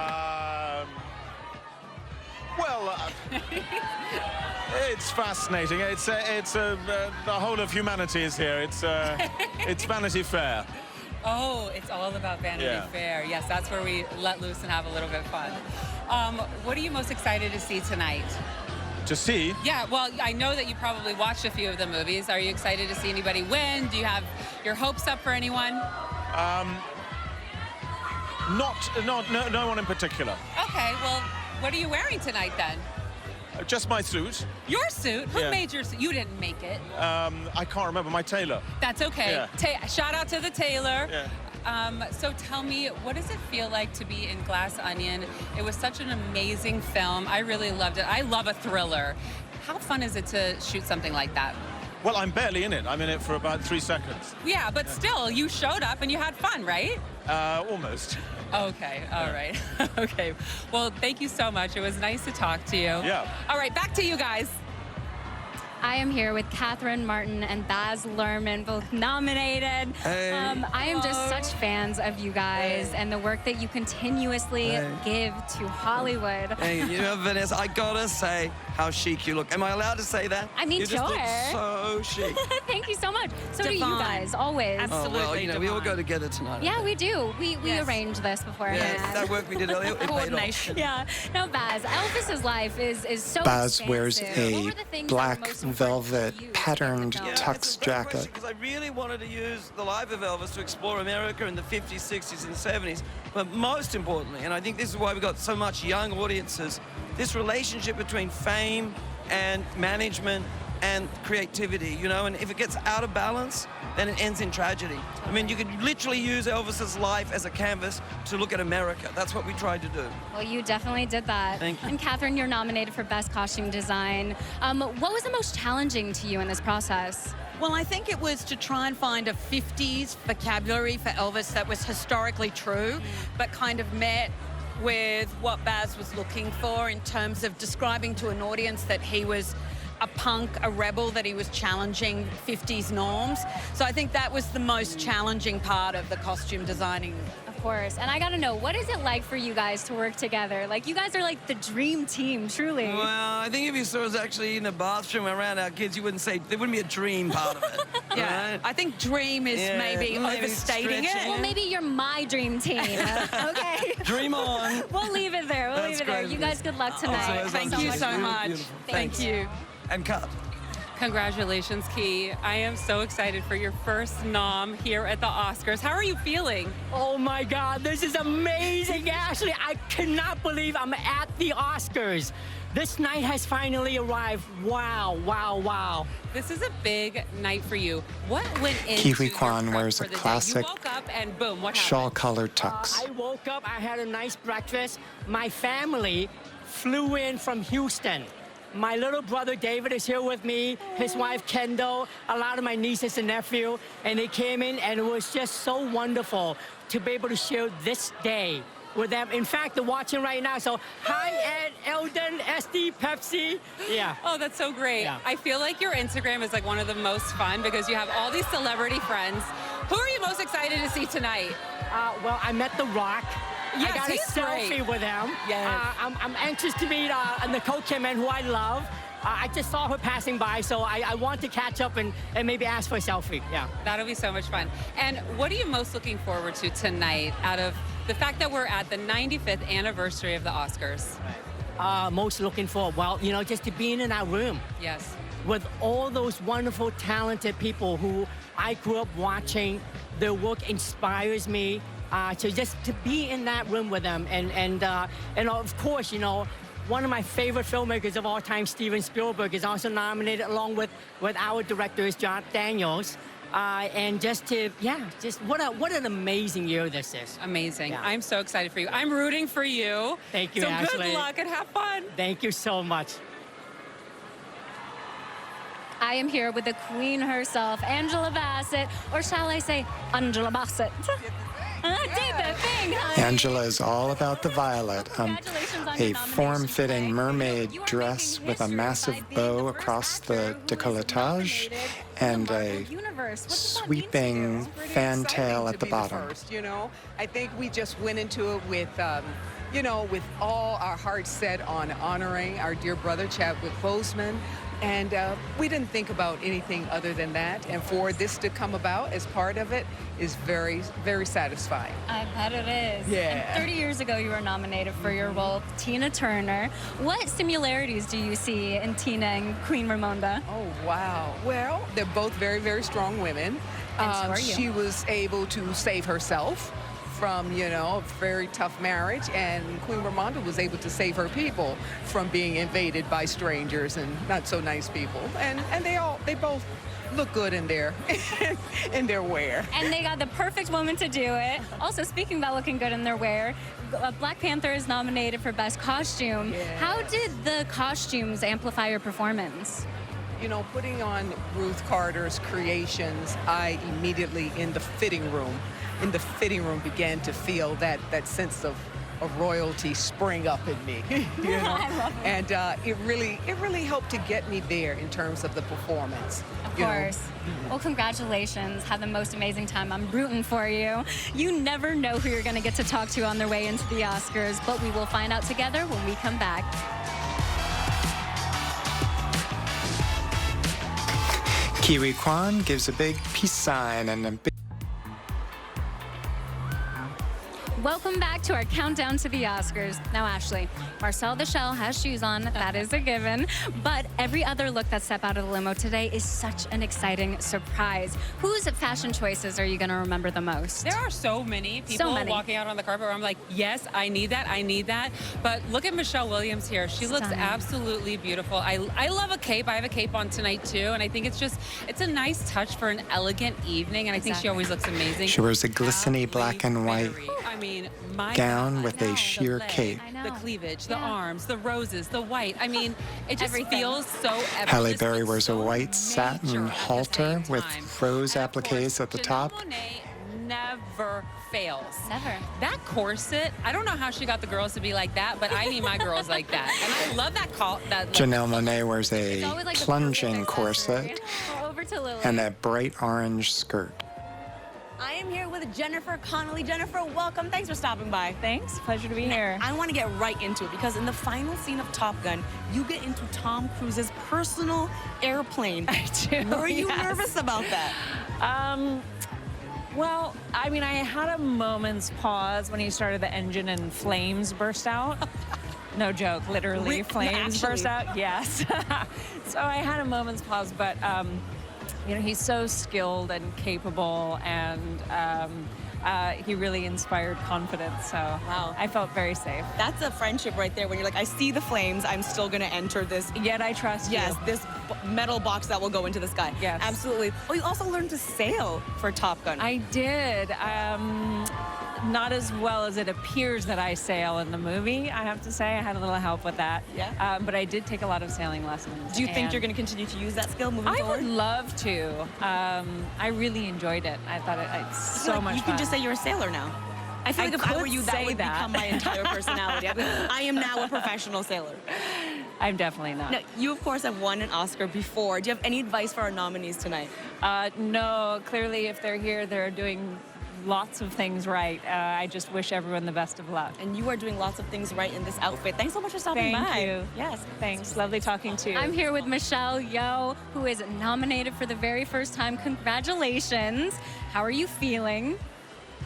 It's fascinating. It's the whole of humanity is here. It's Vanity Fair. Oh, it's all about Vanity Fair. Yes, that's where we let loose and have a little bit of fun. What are you most excited to see tonight? To see? Yeah, well, I know that you probably watched a few of the movies. Are you excited to see anybody win? Do you have your hopes up for anyone? No one in particular. Okay, well, what are you wearing tonight then? Just my suit. Your suit? Who made your suit? You didn't make it. I can't remember. My tailor. That's okay. Yeah. Shout out to the tailor. Yeah. So tell me, what does it feel like to be in Glass Onion? It was such an amazing film. I really loved it. I love a thriller. How fun is it to shoot something like that? Well, I'm barely in it. I'm in it for about 3 seconds. Yeah, but still, you showed up and you had fun, right? Almost. Okay, all right. Okay. Well, thank you so much. It was nice to talk to you. Yeah. All right, back to you guys. I am here with Catherine Martin and Baz Luhrmann, both nominated. Hey. I am just such fans of you guys and the work that you continuously give to Hollywood. Hey, you know, Vanessa, I gotta say how chic you look. Am I allowed to say that? I mean, you just sure. look so chic. Thank you so much. So do you Divine. guys, always. Oh, well, you know, we all go together tonight. Yeah, we do. We arranged this beforehand. Yeah, that work we did earlier, it paid off. Yeah. No, Baz, Elvis's life is so Baz expansive. wears What a were the things that black were most velvet patterned tux jacket. Because I really wanted to use the life of Elvis to explore America in the 50s, 60s, and 70s. But most importantly, and I think this is why we got so much young audiences, this relationship between fame and management and creativity, you know, and if it gets out of balance, then it ends in tragedy. I mean, you could literally use Elvis's life as a canvas to look at America. That's what we tried to do. Well, you definitely did that. Thank you. And Catherine, you're nominated for Best Costume Design. What was the most challenging to you in this process? Well, I think it was to try and find a 50s vocabulary for Elvis that was historically true, but kind of met with what Baz was looking for in terms of describing to an audience that he was a punk, a rebel, that he was challenging 50s norms. So I think that was the most challenging part of the costume designing. Of course. And I got to know, what is it like for you guys to work together? Like, you guys are like the dream team, truly. Well, I think if you saw us actually in the bathroom around our kids, you wouldn't say, there wouldn't be a dream part of it. Yeah, right? I think dream is maybe overstating it. Well, maybe you're my dream team. Okay. Dream on. We'll leave it there. We'll leave it there. You guys, good luck tonight. Thank you so much. Thank you. And cut. Congratulations, Key. I am so excited for your first nom here at the Oscars. How are you feeling? Oh my God, this is amazing, Ashley. I cannot believe I'm at the Oscars. This night has finally arrived. Wow, wow, wow. This is a big night for you. What went into Kiwi your Kwan prep wears for a the day? classic You woke up and boom, what happened? shawl-colored tux. I woke up, I had a nice breakfast. My family flew in from Houston. My little brother David is here with me, his wife Kendall, a lot of my nieces and nephew, and they came in, and it was just so wonderful to be able to share this day with them. In fact, they're watching right now, so hi, Ed, Eldon, SD, Pepsi. Yeah. Oh, that's so great. Yeah. I feel like your Instagram is like one of the most fun because you have all these celebrity friends. Who are you most excited to see tonight? Well, I met The Rock. Yes, I got a he's selfie great. with him. Yes. I'm anxious to meet Nicole Kidman, who I love. I just saw her passing by, so I want to catch up and maybe ask for a selfie. Yeah. That'll be so much fun. And what are you most looking forward to tonight out of the fact that we're at the 95th anniversary of the Oscars? Most looking forward, well, you know, just to being in that room. Yes. With all those wonderful, talented people who I grew up watching. Their work inspires me. So just to be in that room with them, and of course, you know, one of my favorite filmmakers of all time, Steven Spielberg, is also nominated along with our directors, John Daniels. And just what an amazing year this is. Amazing. Yeah. I'm so excited for you. I'm rooting for you. Thank you, so Ashley. good luck and have fun. Thank you so much. I am here with the queen herself, Angela Bassett, or shall I say, Angela Bassett. Do the thing, honey. Angela is all about the violet, Congratulations on a your nomination form-fitting today. mermaid dress with a massive bow across the décolletage and a sweeping fantail at the bottom. First, you know, I think we just went into it with, you know, with all our hearts set on honoring our dear brother Chadwick Boseman. And we didn't think about anything other than that. And for this to come about as part of it is very, very satisfying. I bet it is. Yeah. And 30 years ago, you were nominated for your role, Tina Turner. What similarities do you see in Tina and Queen Ramonda? Oh, wow. Well, they're both very, very strong women. And so are you. She was able to save herself from, you know, a very tough marriage, and Queen Ramonda was able to save her people from being invaded by strangers and not so nice people. And they both look good in their in their wear. And they got the perfect woman to do it. Also, speaking about looking good in their wear, Black Panther is nominated for Best Costume. Yeah. How did the costumes amplify your performance? You know, putting on Ruth Carter's creations, I immediately in the fitting room began to feel that sense of royalty spring up in me. You know? I love it. And it really helped to get me there in terms of the performance. Of you know. course. Well, congratulations. Have the most amazing time. I'm rooting for you. You never know who you're going to get to talk to on their way into the Oscars, but we will find out together when we come back. Kiwi Kwan gives a big peace sign and a big... Welcome back to our countdown to the Oscars. Now, Ashley, Marcel the Shell has shoes on. That is a given. But every other look that step out of the limo today is such an exciting surprise. Whose fashion choices are you going to remember the most? There are so many people walking out on the carpet where I'm like, yes, I need that, I need that. But look at Michelle Williams here. She looks absolutely beautiful. I love a cape. I have a cape on tonight, too. And I think it's a nice touch for an elegant evening. And I think she always looks amazing. She wears a glistening black and white I mean, my gown God, with a the sheer leg, cape. the cleavage, the arms, the roses, the white. I mean, it just feels so effortless. Halle Berry wears a white satin halter with rose appliques at the top. Never fails. Never. That corset, I don't know how she got the girls to be like that, but I need my girls like that. And I love that Janelle Monáe wears a like the plunging corset Over to Lily. and a bright orange skirt. I am here with Jennifer Connelly. Jennifer, welcome. Thanks for stopping by. Thanks. Pleasure to be here. I want to get right into it because in the final scene of Top Gun, you get into Tom Cruise's personal airplane. I do. Were you nervous about that? Well, I mean, I had a moment's pause when he started the engine and flames burst out. No joke, literally flames burst out. Yes. So I had a moment's pause, but you know, he's so skilled and capable, and he really inspired confidence. So I felt very safe. That's a friendship right there when you're like, I see the flames, I'm still going to enter this. Yet I trust you. Yes, this metal box that will go into the sky. Yes. Absolutely. Oh, you also learned to sail for Top Gun. I did. Not as well as it appears that I sail in the movie, I have to say. I had a little help with that. Yeah. But I did take a lot of sailing lessons. Do you think you're going to continue to use that skill moving forward? I would love to. I really enjoyed it. I thought it's so much fun. You can just say you're a sailor now. I feel like if I were you, that would become my entire personality. I am now a professional sailor. I'm definitely not. Now, you, of course, have won an Oscar before. Do you have any advice for our nominees tonight? No. Clearly, if they're here, they're doing lots of things right. I just wish everyone the best of luck. And you are doing lots of things right in this outfit. Thanks so much for stopping by. Thank you. Yes. Thanks. Lovely talking to you. I'm here with Michelle Yeoh, who is nominated for the very first time. Congratulations. How are you feeling?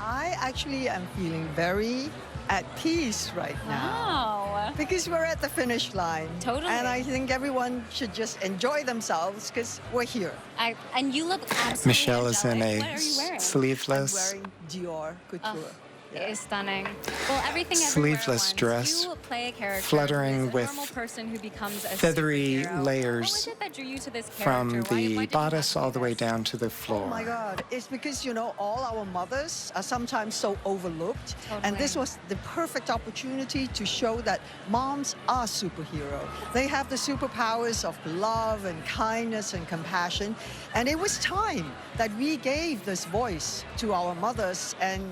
I actually am feeling very at peace right now. Wow. Because we're at the finish line. Totally. And I think everyone should just enjoy themselves because we're here. And you look absolutely Michelle is in angelic. a What are you wearing? sleeveless, I'm wearing Dior Couture. It is stunning. Well, everything sleeveless everywhere at once. dress, You play a character fluttering who is a with normal person who becomes a feathery superhero. What layers was it that drew you to this from character? Why the did you bodice all the way down to the Oh floor. my God. It's because, you know, all our mothers are sometimes so overlooked. And Totally. this was the perfect opportunity to show that moms are superheroes. They have the superpowers of love and kindness and compassion. And it was time that we gave this voice to our mothers and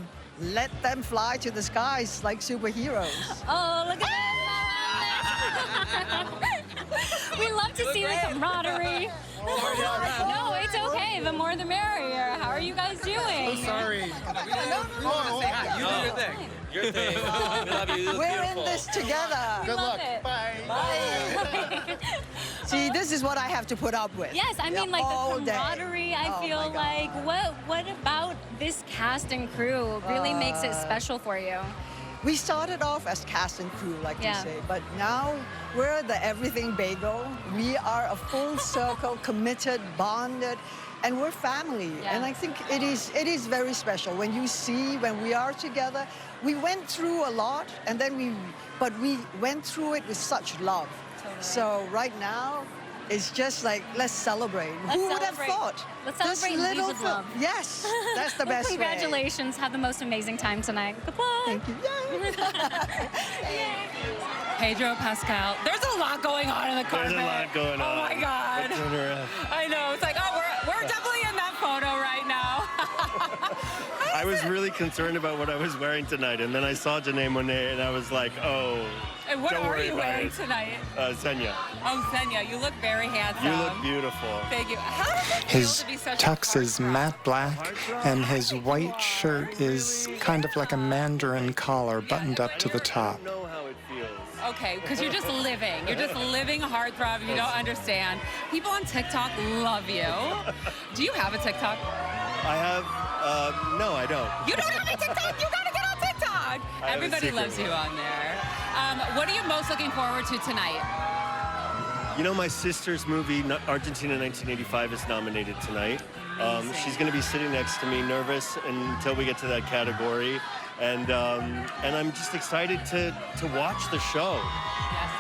let them fly to the skies like superheroes. Oh, look at that. We love to see the camaraderie. No, it's okay. The more the merrier. How are you guys doing? So sorry. You want to say hi. You do your thing. Your thing. We love you. You look We're in beautiful. this together. We love it. Bye. See, this is what I have to put up with. Yes, I mean, like all the day. camaraderie, I Oh, my feel God. like, what about this cast and crew really makes it special for you? We started off as cast and crew, like Yeah. you say, but now we're the everything bagel. We are a full circle, committed, bonded, and we're family. Yeah. And I think it is very special when you see when we are together. We went through a lot, and then we went through it with such love. Totally. So right now, It's just like, let's celebrate. Who would have thought? Let's This celebrate and lead little with film- love. Yes, that's the Well, best way. congratulations. Have the most amazing time tonight. Good luck. Thank you. Pedro Pascal. There's a lot going on in the carpet. There's a lot going on. Oh my God. Let's turn around. I know. It's like, oh, we're definitely in that photo right now. I was really concerned about what I was wearing tonight, and then I saw Janae Monáe, and I was like, oh, And what don't are worry you about wearing it. tonight? Xenia, Oh, Xenia, you look very handsome. you look beautiful. Thank you. How does it feel His to be such tux is matte black, and his white shirt is kind of like a mandarin collar buttoned up to the top. I know how it feels. Okay, because you're just living. You're just living a heartthrob. You don't understand. People on TikTok love you. Do you have a TikTok? I have, no, I don't. You don't have a TikTok? You gotta get on TikTok. I have a Everybody secret loves you one. on there. What are you most looking forward to tonight? You know, my sister's movie, Argentina 1985, is nominated tonight. She's going to be sitting next to me, nervous until we get to that category. And I'm just excited to watch the show.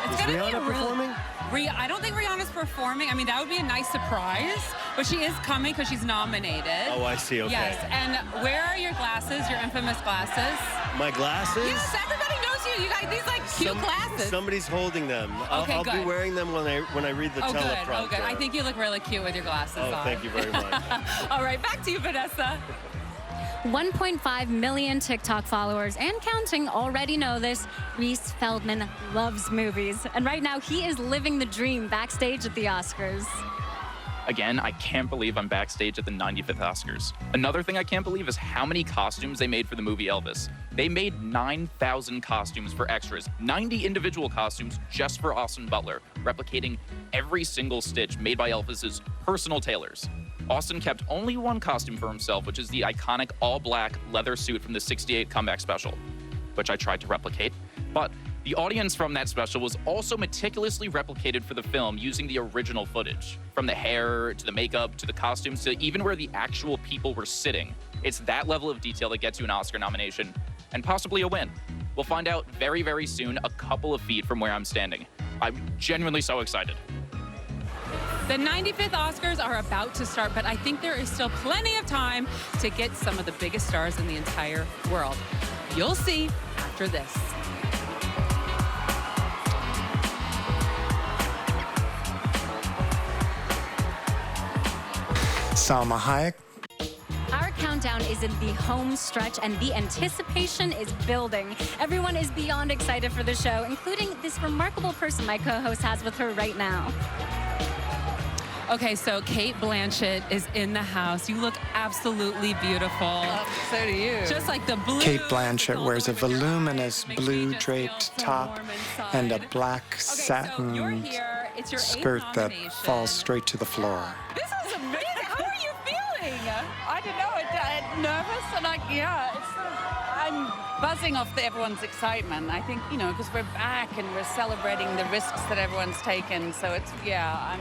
It's Is gonna be Rihanna a really- performing? I don't think Rihanna's performing. I mean, that would be a nice surprise, but she is coming because she's nominated. Oh, I see, okay. Yes, and where are your glasses, your infamous glasses? My glasses? Yes, everybody knows you. You got these like cute glasses. Somebody's holding them. Okay, I'll be good. wearing them when I read the Oh, good. teleprompter. Oh, good. I think you look really cute with your glasses on. Oh, thank you very much. All right, back to you, Vanessa. 1.5 million TikTok followers and counting already know this. Reese Feldman loves movies. And right now, he is living the dream backstage at the Oscars. Again, I can't believe I'm backstage at the 95th Oscars. Another thing I can't believe is how many costumes they made for the movie Elvis. They made 9,000 costumes for extras, 90 individual costumes just for Austin Butler, replicating every single stitch made by Elvis's personal tailors. Austin kept only one costume for himself, which is the iconic all-black leather suit from the '68 comeback special, which I tried to replicate. But the audience from that special was also meticulously replicated for the film using the original footage. From the hair, to the makeup, to the costumes, to even where the actual people were sitting. It's that level of detail that gets you an Oscar nomination, and possibly a win. We'll find out very, very soon, a couple of feet from where I'm standing. I'm genuinely so excited. The 95th Oscars are about to start, but I think there is still plenty of time to get some of the biggest stars in the entire world. You'll see after this. Salma Hayek. Our countdown is in the home stretch and the anticipation is building. Everyone is beyond excited for the show, including this remarkable person my co-host has with her right now. Okay, so Kate Blanchett is in the house. You look absolutely beautiful. So do you. Just like the blue. Kate Blanchett wears a voluminous blue draped top and a black satin It's your eighth skirt that nomination. falls straight to the floor. This is amazing. How are you feeling? I don't know. Nervous and I'm buzzing off everyone's excitement. I think, because we're back and we're celebrating the risks that everyone's taken. So I'm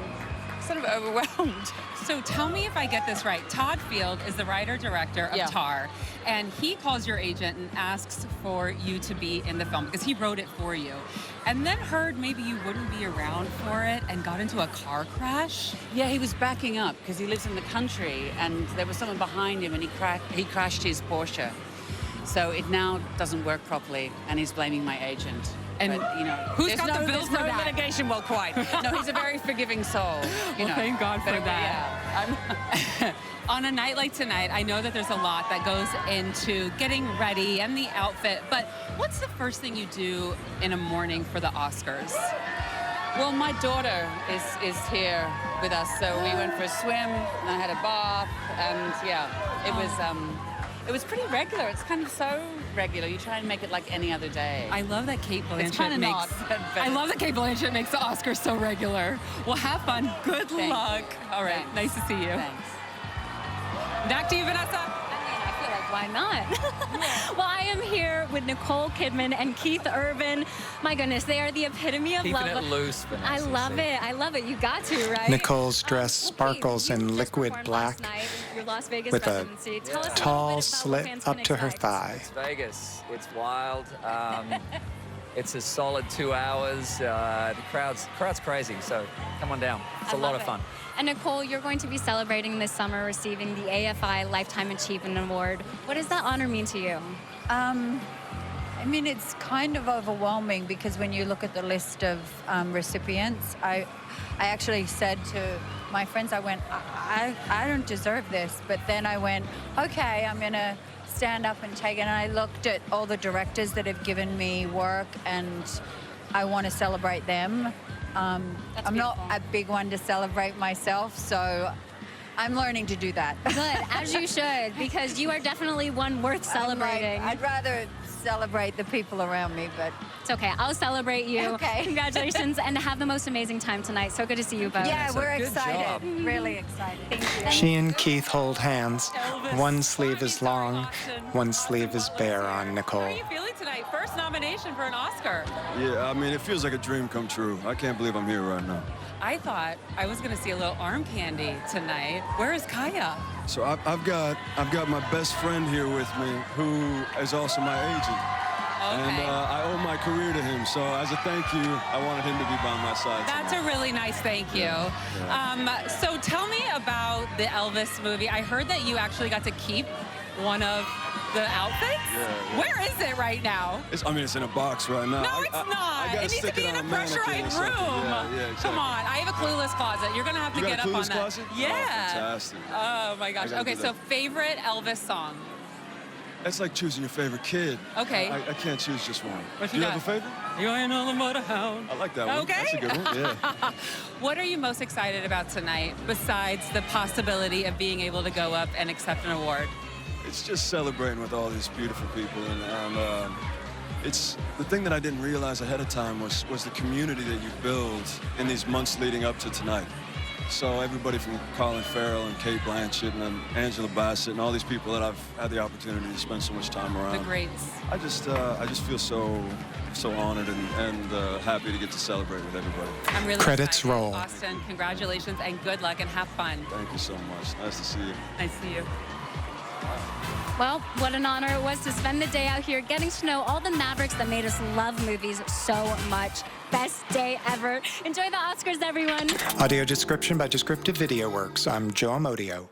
sort of overwhelmed. So tell me if I get this right. Todd Field is the writer-director of Tar, and he calls your agent and asks for you to be in the film because he wrote it for you. And then heard maybe you wouldn't be around for it and got into a car crash. Yeah, he was backing up because he lives in the country and there was someone behind him and he crashed his Porsche. So it now doesn't work properly and he's blaming my agent. And but, who's there's got the bill there's for no that? litigation, well, quite. No, he's a very forgiving soul. Well, thank God for But, that. On a night like tonight, I know that there's a lot that goes into getting ready and the outfit, but what's the first thing you do in a morning for the Oscars? Well, my daughter is here with us, so we went for a swim, and I had a bath, and it was pretty regular. It's kind of so regular. You try and make it like any other day. I love that Kate Blanchett It's kind of makes. not. But I love that Kate Blanchett makes the Oscars so regular. Well, have fun. Good Thanks. luck. All right. Thanks. Nice to see you. Thanks. Back to you, Vanessa. I feel like, why not? Well, I am here with Nicole Kidman and Keith Urban. My goodness, they are the epitome of Keeping love. it loose, Vanessa. I love see? it. I love it. You got to, right? Nicole's dress sparkles in liquid black Your Las Vegas with a residency. Tell us a little tall bit about what slit fans up can to her expect. thigh. It's Vegas. It's wild. It's a solid 2 hours. The crowd's crazy, so come on down. It's a lot of fun. And Nicole, you're going to be celebrating this summer receiving the AFI Lifetime Achievement Award. What does that honor mean to you? I mean, it's kind of overwhelming because when you look at the list of recipients, I actually said to my friends, I went, I don't deserve this. But then I went, okay, I'm going to stand up and take it. And I looked at all the directors that have given me work, and I want to celebrate them. I'm not a big one to celebrate myself, so I'm learning to do that. Good, as you should, because you are definitely one worth celebrating. I'd rather celebrate the people around me, but it's okay. I'll celebrate you. Okay. Congratulations, and have the most amazing time tonight. So good to see you both. Yeah, we're excited. Really excited. Thank you. She and Keith hold hands. One sleeve is long, one sleeve is bare on Nicole. How are you feeling tonight? First nomination for an Oscar. Yeah, I mean, it feels like a dream come true. I can't believe I'm here right now. I thought I was going to see a little arm candy tonight. Where is Kaya? So I've got my best friend here with me, who is also my agent. And I owe my career to him, so as a thank you, I wanted him to be by my side That's tonight. a really nice thank you. So tell me about the Elvis movie. I heard that you actually got to keep one of the outfits? Yeah. Where is it right now? I mean, it's in a box right now. No, it's not. It needs to be in a pressurized room. Yeah, exactly. Come on. I have a clueless closet. You're going to have to get up on that. Closet? Yeah. Oh, fantastic. Oh, my gosh. Okay, so favorite Elvis song? It's like choosing your favorite kid. Okay. I can't choose just one. What Do you have a favorite? You ain't no the motorhound. I like that one. Okay. That's a good one, yeah. What are you most excited about tonight, besides the possibility of being able to go up and accept an award? It's just celebrating with all these beautiful people, and it's the thing that I didn't realize ahead of time was the community that you build in these months leading up to tonight. So everybody from Colin Farrell and Kate Blanchett and Angela Bassett and all these people that I've had the opportunity to spend so much time around. The greats. I just feel so honored and happy to get to celebrate with everybody. I'm really Credits excited. roll. Austin, congratulations and good luck and have fun. Thank you so much. Nice to see you. Nice to see you. Well, what an honor it was to spend the day out here getting to know all the Mavericks that made us love movies so much. Best day ever. Enjoy the Oscars, everyone. Audio description by Descriptive Video Works. I'm Joe Amodio.